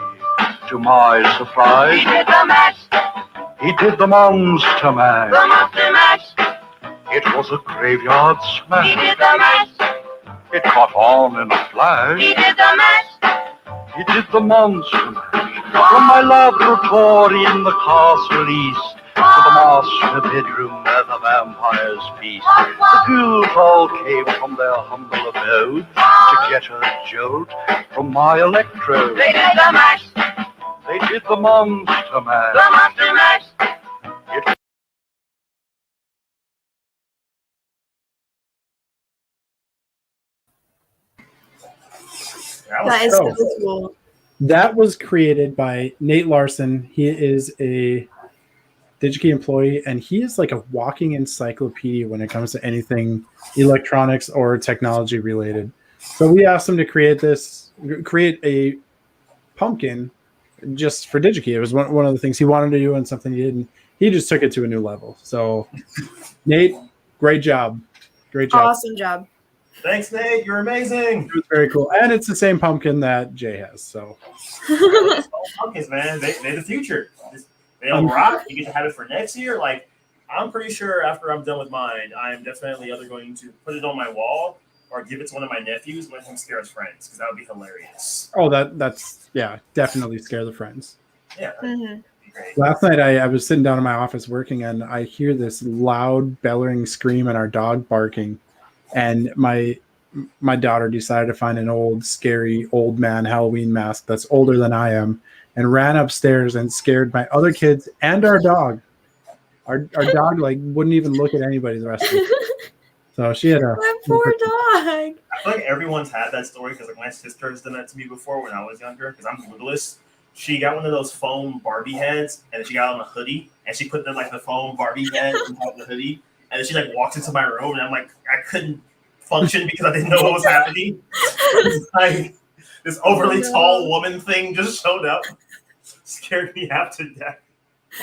to my surprise, he did the mash. He did the monster mash. The monster mash. It was a graveyard smash. He did the mash. It caught on in a flash. He did the mash. He did the monster mash. From my laboratory in the castle east to the master bedroom where the vampires feast. The ghouls all came from their humble abode to get a jolt from my electrode. They did the mash. They did the monster mash. The monster mash. That is so cool. That was created by Nate Larson. He is a DigiKey employee, and he is like a walking encyclopedia when it comes to anything electronics or technology related. So we asked him to create a pumpkin just for DigiKey. It was one of the things he wanted to do and something he didn't. He just took it to a new level. So, Nate, great job. Great job. Awesome job. Thanks, Nate. You're amazing. It was very cool. And it's the same pumpkin that Jay has. So, pumpkins, man, they're the future. They don't rock. You get to have it for next year. Like, I'm pretty sure after I'm done with mine, I'm definitely either going to put it on my wall or give it to one of my nephews and let him scare his friends, because that would be hilarious. oh, that's definitely scare the friends. Yeah. Mm-hmm. Great. Last night I was sitting down in my office working, and I hear this loud bellowing scream and our dog barking, and my daughter decided to find an old scary old man Halloween mask that's older than I am, and ran upstairs and scared my other kids and our dog. Our dog like wouldn't even look at anybody the rest of the day. So she had My poor dog. I feel like everyone's had that story, because like my sister has done that to me before when I was younger, because I'm littlest. She got one of those foam Barbie heads, and she got on a hoodie, and she put the foam Barbie head on top of the hoodie, and then she like walked into my room, and I'm like, I couldn't function because I didn't know what was happening. Like this overly tall woman thing just showed up, scared me half to death.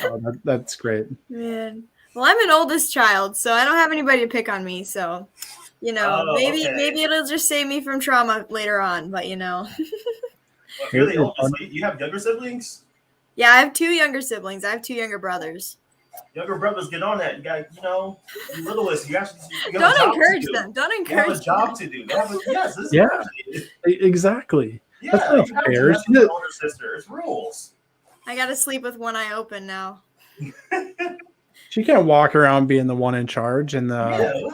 Oh, that's great. Man. Well, I'm an oldest child, so I don't have anybody to pick on me. So, maybe it'll just save me from trauma later on. But Well, if you're the oldest, so you have younger siblings? Yeah, I have 2 younger siblings. I have 2 younger brothers. Younger brothers, get on that. You got, you littlest. You have Don't encourage them. Don't You encourage have a job to do. Yeah, exactly. Yeah, That's not you have fair. to have older sister. It's rules. I got to sleep with one eye open now. She can't walk around being the one in charge and the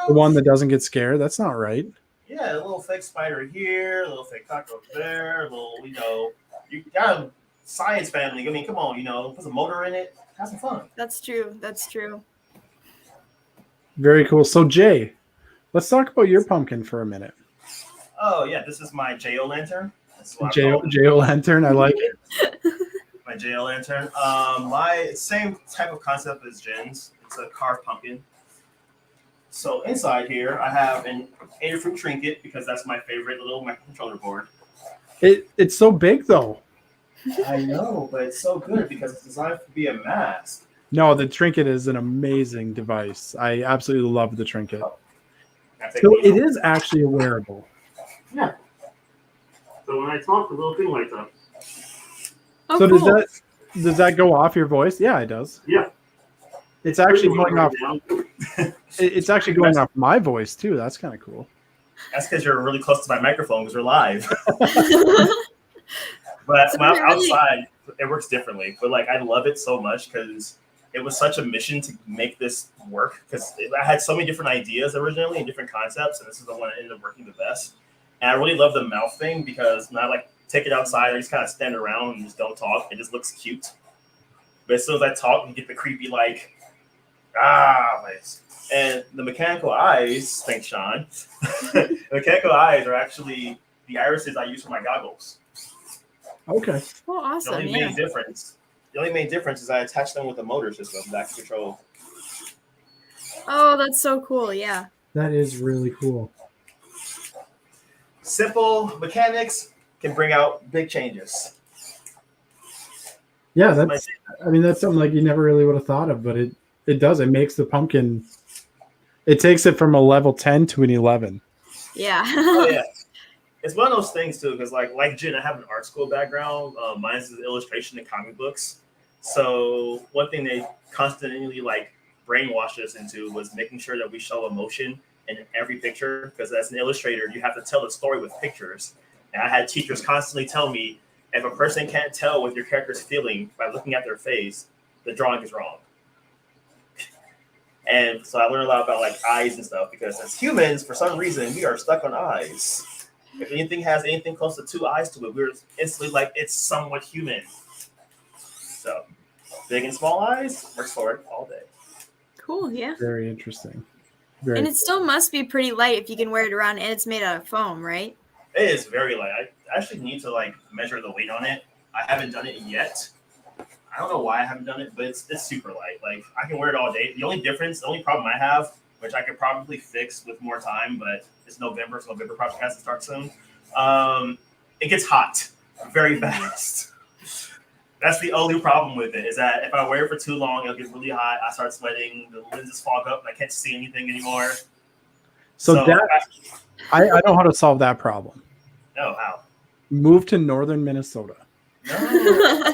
one that doesn't get scared. That's not right. Yeah, a little fake spider here, a little fake cockroach there, a little, you got a science family. I mean, come on, put some motor in it. Have some fun. That's true. That's true. Very cool. So, Jay, let's talk about your pumpkin for a minute. Oh, yeah, this is my J-O-Lantern. J-O-Lantern, I like it. My J-O-Lantern. My same type of concept as Jen's. It's a carved pumpkin. So inside here, I have an Adafruit trinket, because that's my favorite little microcontroller board. It's so big, though. I know, but it's so good because it's designed to be a mask. No, the trinket is an amazing device. I absolutely love the trinket. So it is actually a wearable. Yeah. So when I talk, the little thing lights up. Oh, So cool. does that go off your voice? Yeah, it does. Yeah. It's actually going off. It's actually going off my voice too. That's kind of cool. That's because you're really close to my microphone because we're live. But when I'm outside, it works differently. But like, I love it so much because it was such a mission to make this work. Because I had so many different ideas originally and different concepts, and this is the one that ended up working the best. And I really love the mouth thing because when I like take it outside, I just kind of stand around and just don't talk. It just looks cute. But as soon as I talk, you get the creepy like, face. And the mechanical eyes, thanks, Sean. The mechanical eyes are actually the irises I use for my goggles. Okay. Oh, awesome. The only main difference is I attach them with a motor system that can control. Oh, that's so cool. Yeah. That is really cool. Simple mechanics can bring out big changes. Yeah, that's something like you never really would have thought of, but it does. It makes the pumpkin. It takes it from a level 10 to an 11. Yeah. Oh yeah. It's one of those things too, because like Jen, I have an art school background. Mine is illustration and comic books. So one thing they constantly like brainwashed us into was making sure that we show emotion in every picture. Because as an illustrator, you have to tell the story with pictures. And I had teachers constantly tell me, if a person can't tell what your character's feeling by looking at their face, the drawing is wrong. And so I learned a lot about like eyes and stuff because as humans, for some reason, we are stuck on eyes. If anything has anything close to 2 eyes to it, we're instantly like it's somewhat human. So big and small eyes works for it all day. Cool. Yeah. Very interesting. And it still must be pretty light if you can wear it around, and it's made out of foam, right? It is very light. I actually need to like measure the weight on it. I haven't done it yet. I don't know why I haven't done it, but it's super light. Like I can wear it all day. The only problem I have, which I could probably fix with more time, but it's November, so November project has to start soon. It gets hot very fast. That's the only problem with it, is that if I wear it for too long, it'll get really hot. I start sweating, the lenses fog up, and I can't see anything anymore. So I know how to solve that problem. No, how? Move to northern Minnesota. No.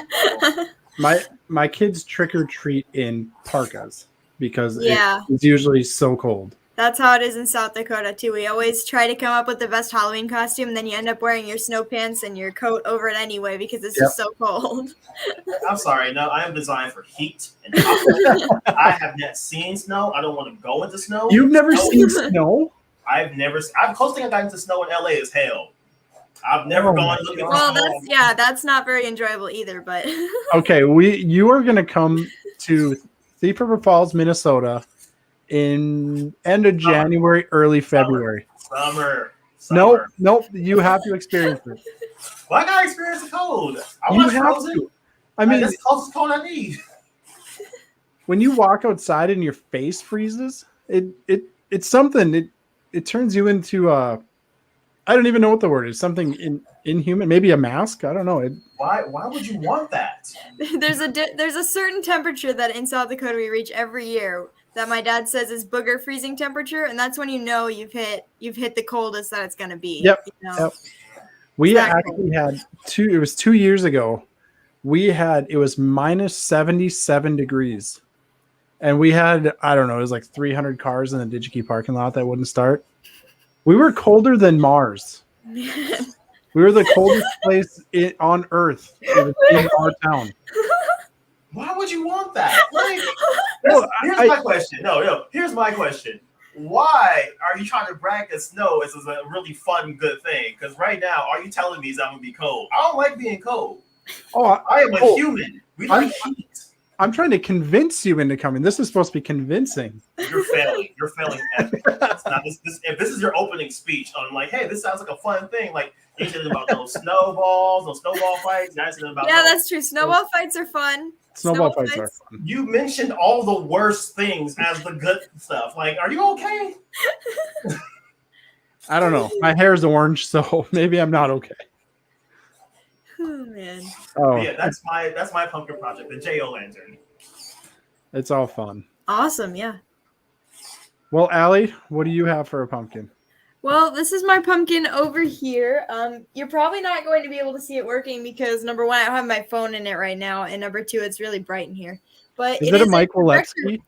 My kids trick or treat in parkas because Yeah. it's usually so cold. That's how it is in South Dakota too. We always try to come up with the best Halloween costume, and then you end up wearing your snow pants and your coat over it anyway because it's just so cold. I'm sorry. No, I am designed for heat and hot. I have not seen snow. I don't want to go into snow. You've never seen snow? I've never. I'm close thing I got into snow in LA is hell. I've never gone looking for snow. That's not very enjoyable either. But okay, you are gonna come to Thief River Falls, Minnesota, in end of January, early February. Summer. Nope. You have to experience it. Well, I gotta experience the cold. I You want have frozen. to. I mean, that's the closest cold I need. When you walk outside and your face freezes, it's something. It turns you into I don't even know what the word is. Something inhuman. Maybe a mask. I don't know. Why would you want that? there's a certain temperature that in South Dakota we reach every year that my dad says is booger freezing temperature, and that's when you know you've hit the coldest that it's gonna be. Yep. You know? Yep. We actually had it was 2 years ago. It was minus 77 degrees. And we had, I don't know, it was like 300 cars in the DigiKey parking lot that wouldn't start. We were colder than Mars. We were the coldest place on Earth in our town. Why would you want that? Like, here's my question. No, here's my question. Why are you trying to brag that snow is a really fun, good thing? Because right now, are you telling me I'm going to be cold? I don't like being cold. I am a human. We like heat. I'm trying to convince you into coming. This is supposed to be convincing. You're failing. You're failing. It's not if this is your opening speech on like, hey, this sounds like a fun thing. Like you said about those snowballs, those snowball fights. That's true. Snowball fights are fun. Snowball fights are fun. You mentioned all the worst things as the good stuff. Like, are you okay? I don't know. My hair is orange, so maybe I'm not okay. Oh man. Oh yeah, that's my pumpkin project, the J.O. lantern. It's all fun. Awesome, yeah. Well, Allie, what do you have for a pumpkin? Well, this is my pumpkin over here. You're probably not going to be able to see it working because number one, I don't have my phone in it right now, and number two, it's really bright in here. But Is it a Mike projector. Walewski?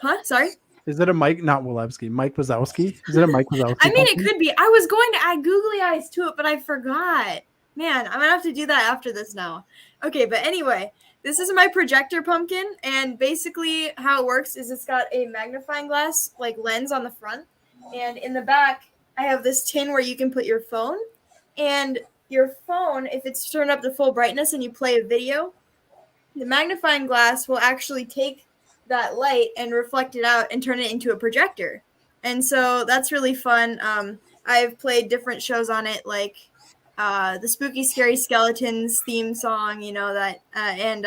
Huh? Sorry? Is it a Mike, not Walewski, Mike Wazowski? Is it a Mike Wazowski? I mean, pumpkin? it could be. I was going to add googly eyes to it, but I forgot. Man, I'm gonna have to do that after this now. Okay, but anyway, this is my projector pumpkin, and basically how it works is it's got a magnifying glass like lens on the front, and in the back I have this tin where you can put your phone, and your phone, if it's turned up to full brightness and you play a video, the magnifying glass will actually take that light and reflect it out and turn it into a projector. And so that's really fun. I've played different shows on it, like the Spooky Scary Skeletons theme song, you know, that, and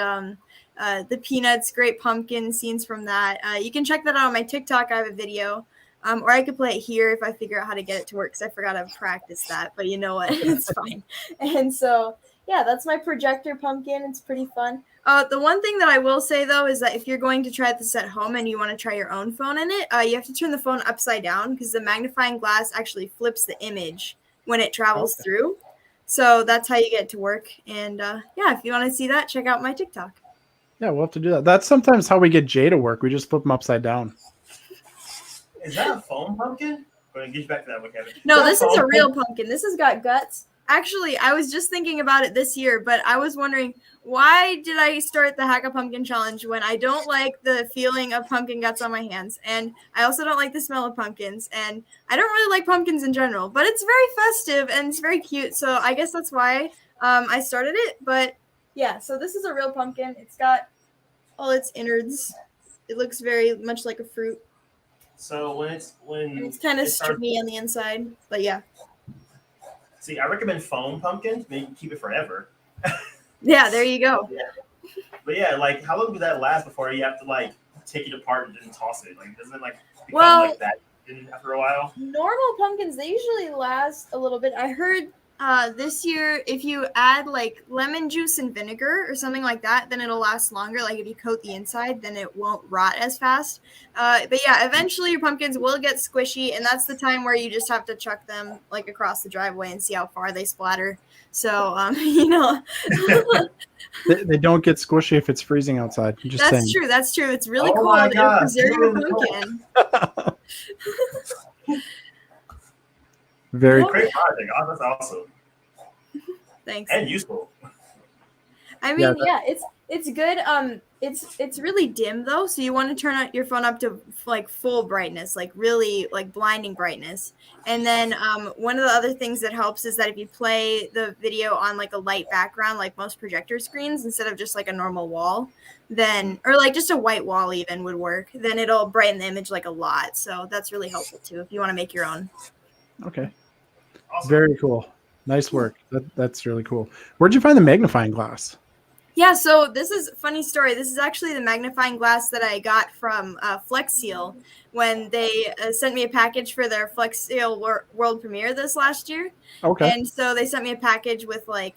the Peanuts Great Pumpkin scenes from that. You can check that out on my TikTok. I have a video. Or I could play it here if I figure out how to get it to work, because I forgot I've practiced that. But you know what? It's fine. And so, yeah, that's my projector pumpkin. It's pretty fun. The one thing that I will say, though, is that if you're going to try this at home and you want to try your own phone in it, you have to turn the phone upside down because the magnifying glass actually flips the image when it travels through. So that's how you get it to work. And yeah, if you want to see that, check out my TikTok. Yeah, we'll have to do that. That's sometimes how we get Jay to work. We just flip him upside down. Is that a foam pumpkin? I'm going to get you back to that one, Kevin. No, this is a real pumpkin. This has got guts. Actually, I was just thinking about it this year, but I was wondering, why did I start the Hack-A-Pumkin challenge when I don't like the feeling of pumpkin guts on my hands? And I also don't like the smell of pumpkins. And I don't really like pumpkins in general, but it's very festive and it's very cute. So I guess that's why I started it. But yeah, so this is a real pumpkin. It's got all its innards. It looks very much like a fruit. So when it's kind of stringy on the inside, but yeah. See, I recommend foam pumpkins. Maybe you can keep it forever. Yeah, there you go. Yeah. But yeah, like how long does that last before you have to like take it apart and then toss it? Like doesn't it like become like that after a while? Normal pumpkins, they usually last a little bit. I heard this year if you add like lemon juice and vinegar or something like that, then it'll last longer. Like if you coat the inside, then it won't rot as fast. But yeah, eventually your pumpkins will get squishy, and that's the time where you just have to chuck them like across the driveway and see how far they splatter. So you know, they don't get squishy if it's freezing outside. I'm just saying. True. That's true. It's really cold. It'll preserve your pumpkin. Very great project. Oh, that's awesome. Thanks. And useful. I mean, yeah, it's good. It's really dim though, so you want to turn your phone up to like full brightness, like really like blinding brightness. And then one of the other things that helps is that if you play the video on like a light background, like most projector screens, instead of just like a normal wall, then or like just a white wall even would work. Then it'll brighten the image like a lot. So that's really helpful too if you want to make your own. Okay. Awesome. Very cool. Nice work. That's really cool. Where'd you find the magnifying glass? Yeah, so this is a funny story. This is actually the magnifying glass that I got from Flex Seal when they sent me a package for their Flex Seal world premiere this last year. Okay. And so they sent me a package with like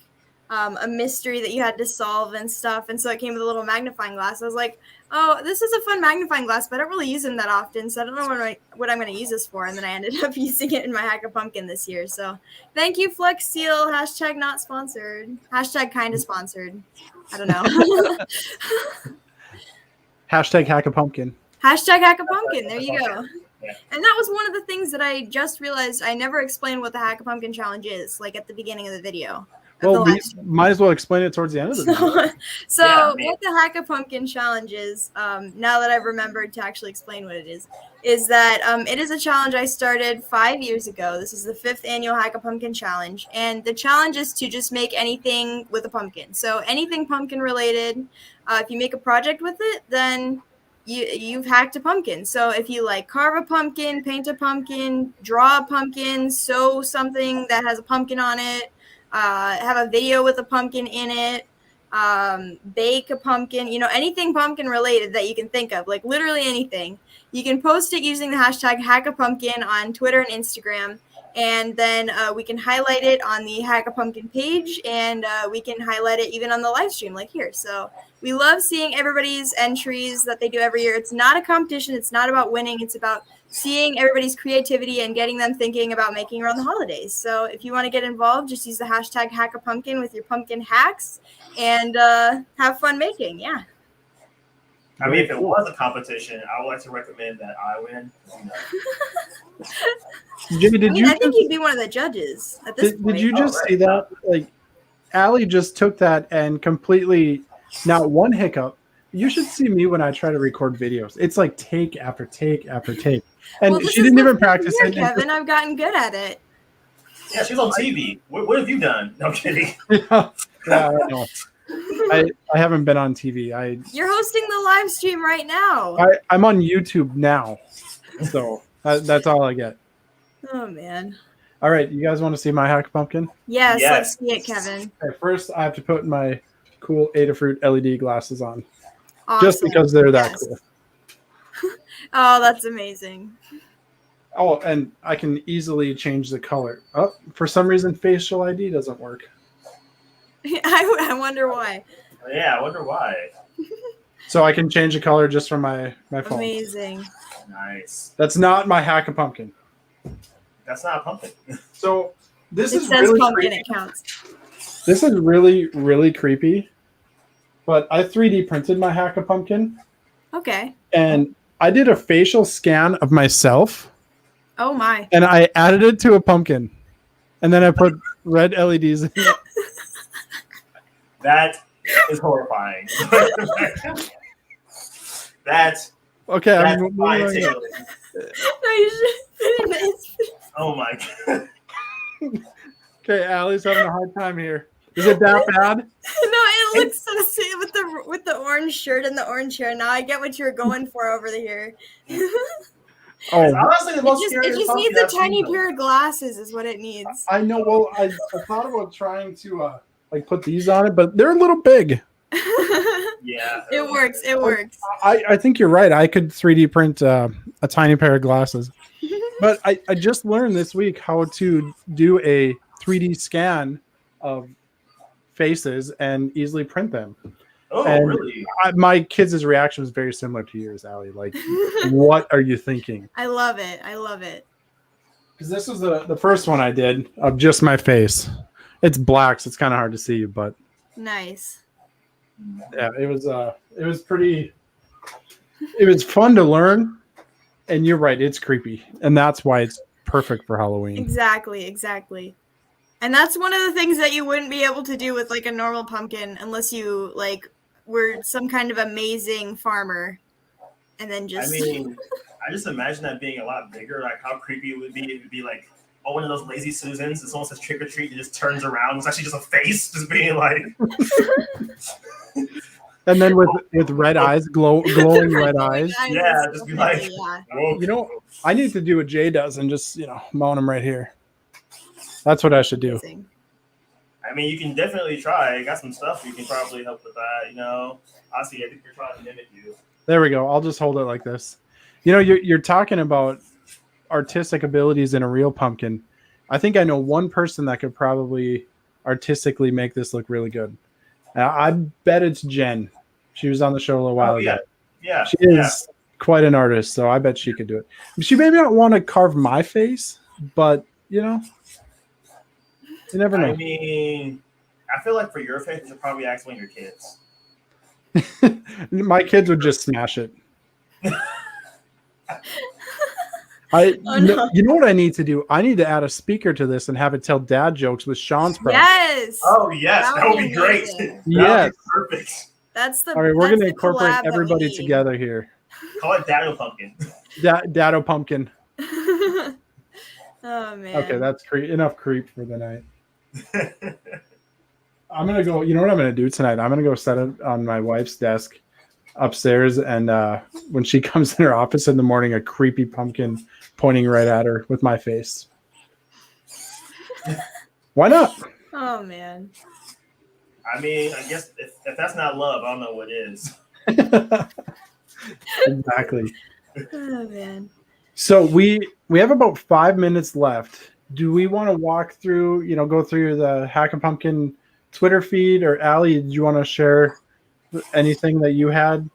a mystery that you had to solve and stuff. And so it came with a little magnifying glass. I was like, oh, this is a fun magnifying glass, but I don't really use them that often. So I don't know what I'm going to use this for. And then I ended up using it in my Hack-A-Pumkin this year. So thank you, Flex Seal. # not sponsored. # kind of sponsored. I don't know. # Hack-A-Pumkin. # Hack-A-Pumkin. There you go. And that was one of the things that I just realized I never explained what the Hack-A-Pumkin challenge is, like at the beginning of the video. Well, we might as well explain it towards the end of the video. So what the Hack-A-Pumkin challenge is, now that I've remembered to actually explain what it is that it is a challenge I started 5 years ago. This is the 5th annual Hack-A-Pumkin challenge. And the challenge is to just make anything with a pumpkin. So anything pumpkin related. If you make a project with it, then you've hacked a pumpkin. So if you like carve a pumpkin, paint a pumpkin, draw a pumpkin, sew something that has a pumpkin on it, have a video with a pumpkin in it, bake a pumpkin, anything pumpkin related that you can think of, like literally anything. You can post it using the # Hack-A-Pumkin on Twitter and Instagram. and then we can highlight it on the Hack-A-Pumkin page, and we can highlight it even on the live stream like here. So we love seeing everybody's entries that they do every year. It's not a competition. It's not about winning. It's about seeing everybody's creativity and getting them thinking about making around the holidays. So if you want to get involved, just use the hashtag Hack-A-Pumkin with your pumpkin hacks and have fun making. Yeah. I mean, if it was a competition, I would like to recommend that I win. Jimmy, I think you'd be one of the judges at this point. Did you just see that? Like, Allie just took that and completely, not one hiccup. You should see me when I try to record videos. It's like take after take after take. And she didn't even practice it. Kevin, I've gotten good at it. Yeah, she's on TV. What have you done? No, I'm kidding. Yeah, I know. I haven't been on TV. You're hosting the live stream right now. I'm on YouTube now, so that's all I get. Oh man! All right, you guys want to see my Hack-A-Pumkin? Yes, let's see it, Kevin. Okay, first, I have to put my cool Adafruit LED glasses on, Awesome. just because they're that cool. Oh, that's amazing. Oh, and I can easily change the color. Oh, for some reason, facial ID doesn't work. I wonder why. Yeah, I wonder why. So I can change the color just from my phone. Amazing. Nice. That's not my Hack-A-Pumkin. That's not a pumpkin. So this It is says really pumpkin. creepy. It counts. This is really, really creepy. But I 3D printed my Hack-A-Pumkin. Okay. And I did a facial scan of myself. Oh my. And I added it to a pumpkin. And then I put red LEDs in it. That is horrifying. That's okay. That's I'm fine. moving on. No, you should finish. Oh my god. Okay, Allie's having a hard time here. Is it that bad? No, it looks so sweet with the orange shirt and the orange hair. Now I get what you were going for over here. Oh, honestly, the most it just needs a tiny pair of glasses, is what it needs. I know. Well, I thought about trying to like put these on it, but they're a little big. Yeah, it works. It works. I think you're right. I could 3D print a tiny pair of glasses, but I just learned this week how to do a 3D scan of faces and easily print them. Oh, and really? My kids' reaction was very similar to yours, Allie. Like, what are you thinking? I love it. I love it. Because this was the first one I did of just my face. It's black, so it's kind of hard to see, but nice. Yeah, it was pretty. It was fun to learn, and you're right, it's creepy, and that's why it's perfect for Halloween. Exactly. And that's one of the things that you wouldn't be able to do with like a normal pumpkin unless you like were some kind of amazing farmer, and then just. I mean, I just imagine that being a lot bigger. Like how creepy it would be. It would be like, oh, one of those lazy Susans. And someone says trick or treat, and just turns around. It's actually just a face, just being like. And then with red eyes, glowing red eyes. Yeah, just be like. Yeah. You know, I need to do what Jay does and just mount them right here. That's what I should do. I mean, you can definitely try. I got some stuff you can probably help with that. Honestly, I think you're trying to mimic you. There we go. I'll just hold it like this. You're talking about artistic abilities in a real pumpkin. I think I know one person that could probably artistically make this look really good. I bet it's Jen. She was on the show a little while ago. Yeah. She is quite an artist, so I bet she could do it. She may not want to carve my face, but you never know. I mean, I feel like for your face, you should probably ask one of your kids. My kids would just smash it. You know what I need to do? I need to add a speaker to this and have it tell dad jokes with Sean's presence. Yes. Oh yes, that would be great. Yes, perfect. That's the. All right, we're that's gonna the incorporate collab that we everybody need. together here. Call it Hack-A-Pumkin. Hack-A-Pumkin. Oh man. Okay, that's enough creep for the night. I'm gonna go. You know what I'm gonna do tonight? I'm gonna go set it on my wife's desk upstairs, and when she comes in her office in the morning, a creepy pumpkin pointing right at her with my face. Why not? Oh man. I mean, I guess if that's not love, I don't know what is. Exactly. Oh man. So we have about 5 minutes left, do we want to walk through, go through the Hack-A-Pumkin Twitter feed, or Allie, do you want to share anything that you had?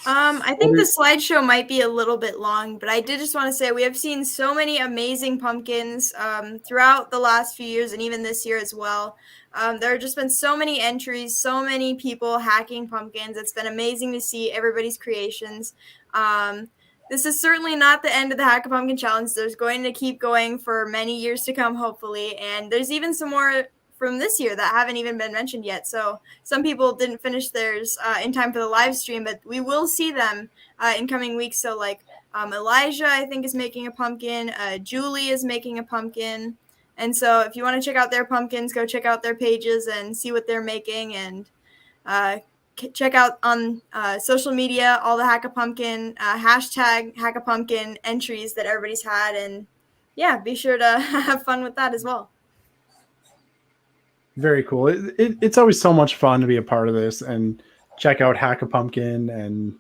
I think the slideshow might be a little bit long, but I did just want to say we have seen so many amazing pumpkins throughout the last few years and even this year as well. There have just been so many entries, so many people hacking pumpkins. It's been amazing to see everybody's creations. This is certainly not the end of the Hack-A-Pumkin challenge. There's going to keep going for many years to come, hopefully, and there's even some more from this year that haven't even been mentioned yet. So some people didn't finish theirs in time for the live stream, but we will see them in coming weeks. So like Elijah, I think, is making a pumpkin. Julie is making a pumpkin. And so if you want to check out their pumpkins, go check out their pages and see what they're making, and check out on social media all the Hack-A-Pumkin, hashtag Hack-A-Pumkin entries that everybody's had. And yeah, be sure to have fun with that as well. Very cool. It's always so much fun to be a part of this and check out Hack-A-Pumkin and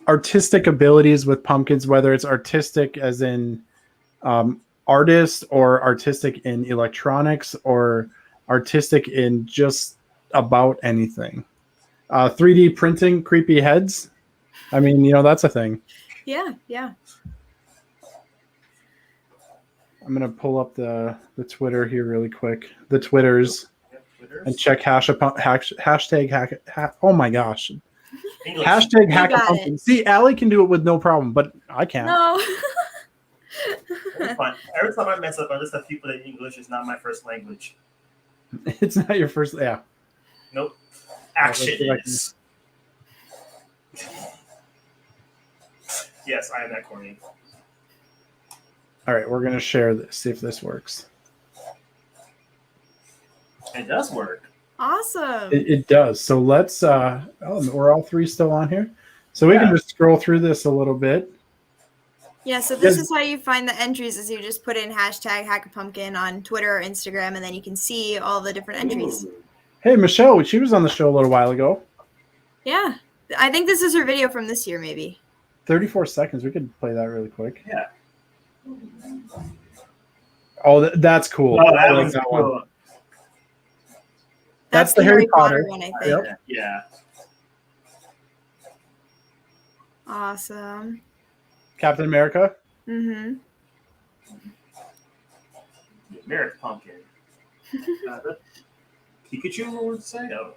artistic abilities with pumpkins, whether it's artistic as in artist, or artistic in electronics, or artistic in just about anything. 3D printing creepy heads. I mean, that's a thing. Yeah. I'm going to pull up the Twitter here really quick. The Twitters. And check hashtag hack. Oh my gosh. English. Hashtag Hack-A-Pumkin. See, Allie can do it with no problem, but I can't. No. It's fine. Every time I mess up, I just tell people that English is not my first language. It's not your first. Yeah. Nope. Action is. Yes, I am that corny. All right, we're going to share this, see if this works. It does work. Awesome. It does. So let's, we're all three still on here. So we can just scroll through this a little bit. Yeah, so this is how you find the entries, is you just put in hashtag Hack-A-Pumkin on Twitter or Instagram, and then you can see all the different entries. Hey, Michelle, she was on the show a little while ago. Yeah. I think this is her video from this year, maybe. 34 seconds. We could play that really quick. Yeah. Oh, that's cool. Oh, that was cool. One. That's the Harry Potter one, I think. Yep. Yeah. Awesome. Captain America. Mm-hmm. American Pumpkin. Pikachu, what would say? Oh.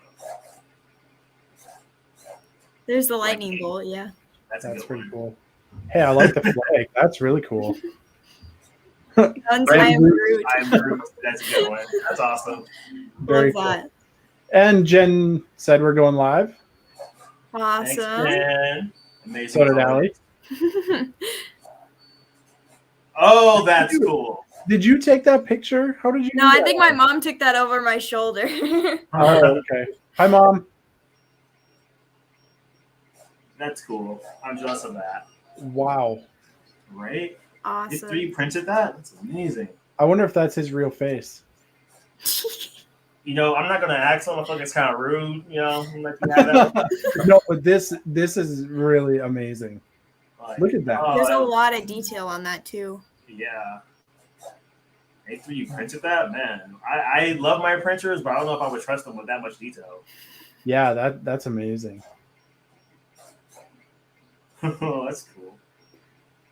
There's the lightning bolt, yeah. That's pretty cool. Hey, I like the flag. That's really cool. Guns, I am Groot. I am Groot. That's a good one. That's awesome. Very Love cool. that. And Jen said we're going live. Awesome. Thanks, Jen. Amazing. So did Allie. Oh, that's cool. Did you take that picture? How did you? No, I think my mom took that over my shoulder. Oh, okay. Hi, Mom. That's cool. I'm jealous of that. Wow. Right? Awesome. You 3D printed that? That's amazing. I wonder if that's his real face. I'm not gonna ask him. I feel like it's kind of rude. I'm like, that. No, but this is really amazing. Like, Look at that. There's a lot of detail on that too. Yeah. They 3D printed that, man. I love my printers, but I don't know if I would trust them with that much detail. Yeah, that's amazing. Oh, that's cool.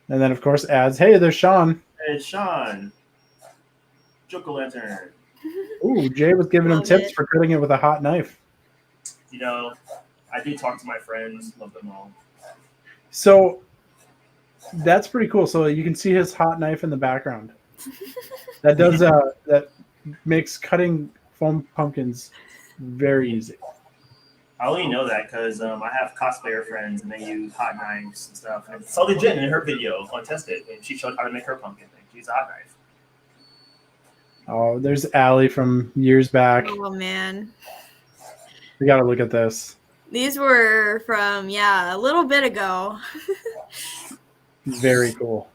And then of course adds, hey, there's Sean. Hey, Sean. Joke-o'-lantern. Ooh, Jay was giving him Love tips it. for cutting it with a hot knife. I do talk to my friends, love them all. So that's pretty cool. So you can see his hot knife in the background. That does that makes cutting foam pumpkins very easy. I only know that because I have cosplayer friends and they use hot knives and stuff. And so did Jen in her video on Test It, and she showed how to make her pumpkin thing. She used a hot knife. Oh, there's Allie from years back. Oh man. We got to look at this. These were from, a little bit ago. Very cool.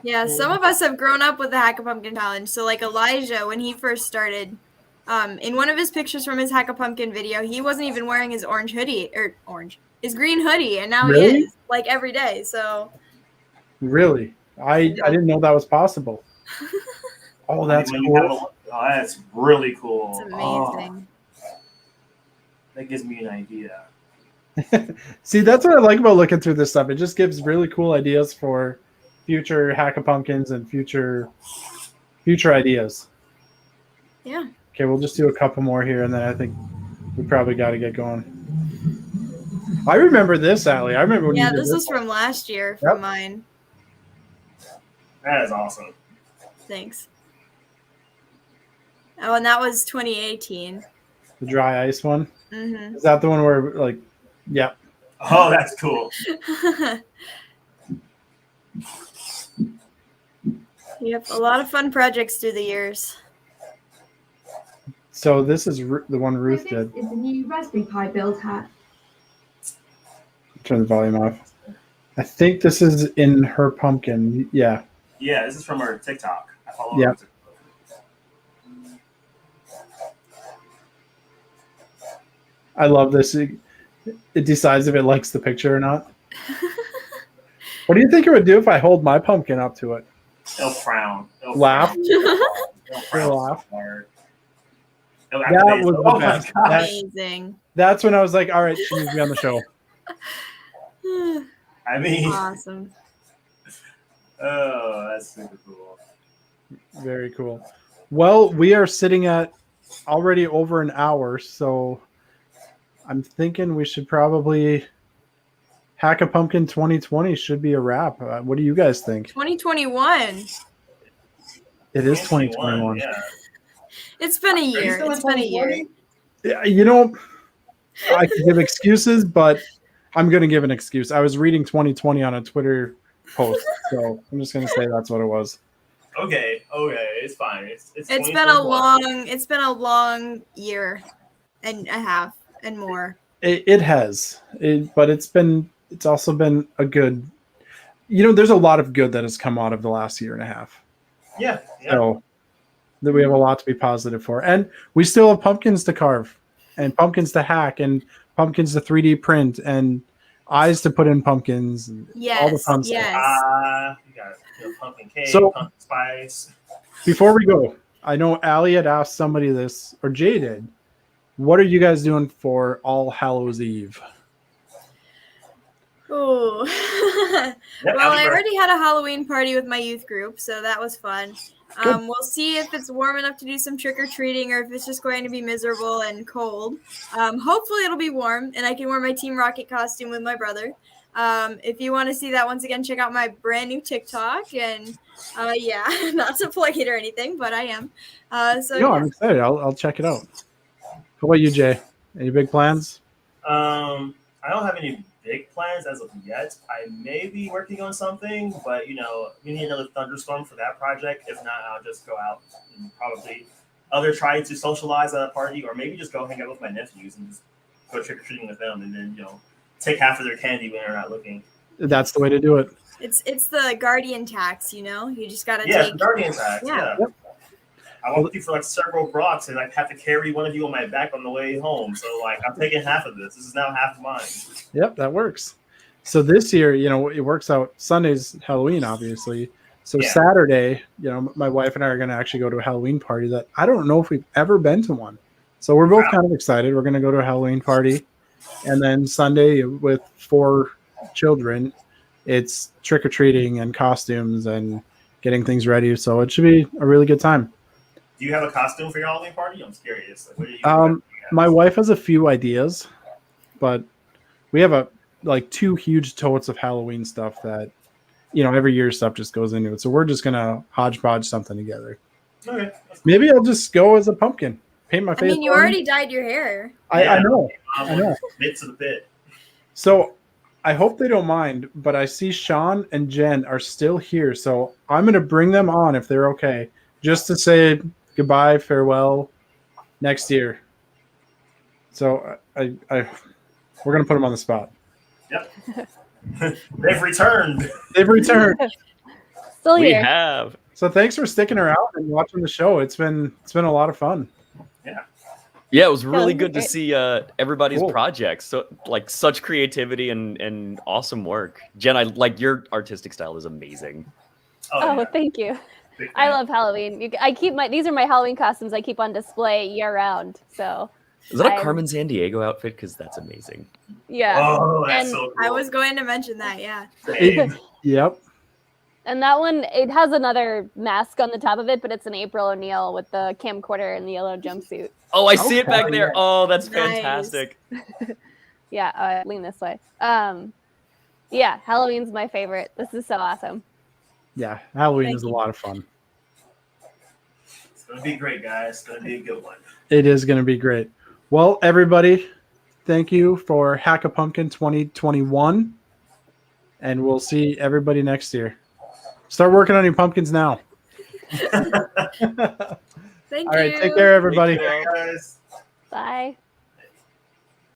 Yeah, some of us have grown up with the Hack-A-Pumkin challenge. So like Elijah, when he first started, in one of his pictures from his Hack-A-Pumkin video, he wasn't even wearing his his green hoodie, and now Really? he is, like every day. So Really? I didn't know that was possible. Oh, that's cool. Oh, that's really cool. It's amazing. That gives me an idea. See, that's what I like about looking through this stuff. It just gives really cool ideas for future Hack-A-Pumpkins and future ideas. Yeah. Okay, we'll just do a couple more here, and then I think we probably got to get going. I remember this, Allie. I remember when you did this was from last year from mine. That is awesome. Thanks. Oh, and that was 2018. The dry ice one? Mm-hmm. Is that the one where, like, yeah. Oh, that's cool. Yep, a lot of fun projects through the years. So this is the one Ruth did. Is the new Raspberry Pi build hack. Turn the volume off. I think this is in her pumpkin. Yeah. Yeah, this is from her TikTok. I follow her. Yeah. I love this. It decides if it likes the picture or not. What do you think it would do if I hold my pumpkin up to it? It'll frown. It'll laugh. It'll laugh. That was the best. Amazing. That's when I was like, all right, she needs to be on the show. I mean, awesome. Oh, that's super cool. Very cool. Well, we are sitting at already over an hour, so I'm thinking we should probably Hack-A-Pumpkin 2020 should be a wrap. What do you guys think? 2021. It is 2021. Yeah. It's been a year. It's been a year. Yeah, you know, I can give excuses, but I'm going to give an excuse. I was reading 2020 on a Twitter post, so I'm just going to say that's what it was. Okay, it's fine. It's been a long year and a half and more. It has, but it's also been a good. You know, there's a lot of good that has come out of the last year and a half. Yeah. So that we have a lot to be positive for, and we still have pumpkins to carve, and pumpkins to hack, and pumpkins to 3D print, and eyes to put in pumpkins. And all the fun stuff. You got pumpkin cake, pumpkin spice. Before we go, I know Allie had asked somebody this, or Jay did. What are you guys doing for All Hallows Eve? Oh, well, I already had a Halloween party with my youth group, so that was fun. We'll see if it's warm enough to do some trick-or-treating or if it's just going to be miserable and cold. Hopefully it'll be warm and I can wear my Team Rocket costume with my brother. If you want to see that, once again, check out my brand new TikTok. And not to plug it or anything, but I am. I'm excited. I'll check it out. How about you, Jay? Any big plans? I don't have any big plans as of yet. I may be working on something, but we need another thunderstorm for that project. If not, I'll just go out and probably either try to socialize at a party or maybe just go hang out with my nephews and just go trick-or-treating with them and then, take half of their candy when they're not looking. That's the way to do it. It's the guardian tax, you just got to take... guardian tax, yeah. Yep. I walked you for several blocks and I have to carry one of you on my back on the way home. So I'm taking half of this. This is now half of mine. Yep, that works. So this year, it works out. Sunday's Halloween, obviously. So Saturday, my wife and I are going to actually go to a Halloween party that I don't know if we've ever been to one. So we're both kind of excited. We're going to go to a Halloween party. And then Sunday with 4 children, it's trick-or-treating and costumes and getting things ready. So it should be a really good time. Do you have a costume for your Halloween party? I'm curious. What do you my wife has a few ideas, but we have 2 huge totes of Halloween stuff that, every year stuff just goes into it. So we're just gonna hodgepodge something together. Okay. Maybe I'll just go as a pumpkin, paint my face. I mean, you already dyed your hair. I know. Bits of the bit. So I hope they don't mind, but I see Sean and Jen are still here, so I'm gonna bring them on if they're okay, just to say goodbye, farewell, next year. So we're gonna put them on the spot. Yep. They've returned. Still here. We have. So thanks for sticking around and watching the show. It's been a lot of fun. Yeah, it was really good to see everybody's projects. So such creativity and awesome work. Jen, your artistic style is amazing. Oh, thank you. I love Halloween. I keep these are my Halloween costumes I keep on display year round. So is that a Carmen Sandiego outfit? Because that's amazing. Yeah. Oh, that's and so cool. I was going to mention that. Yeah. Yep. And that one, it has another mask on the top of it, but it's an April O'Neil with the camcorder and the yellow jumpsuit. Oh, I see it back there. Oh, that's fantastic. Yeah, lean this way. Yeah, Halloween's my favorite. This is so awesome. Yeah, Halloween is a lot of fun. It's going to be great, guys. It's going to be a good one. It is going to be great. Well, everybody, thank you for Hack-A-Pumkin 2021. And we'll see everybody next year. Start working on your pumpkins now. Thank you. All right, take care, everybody. Take care, guys. Bye.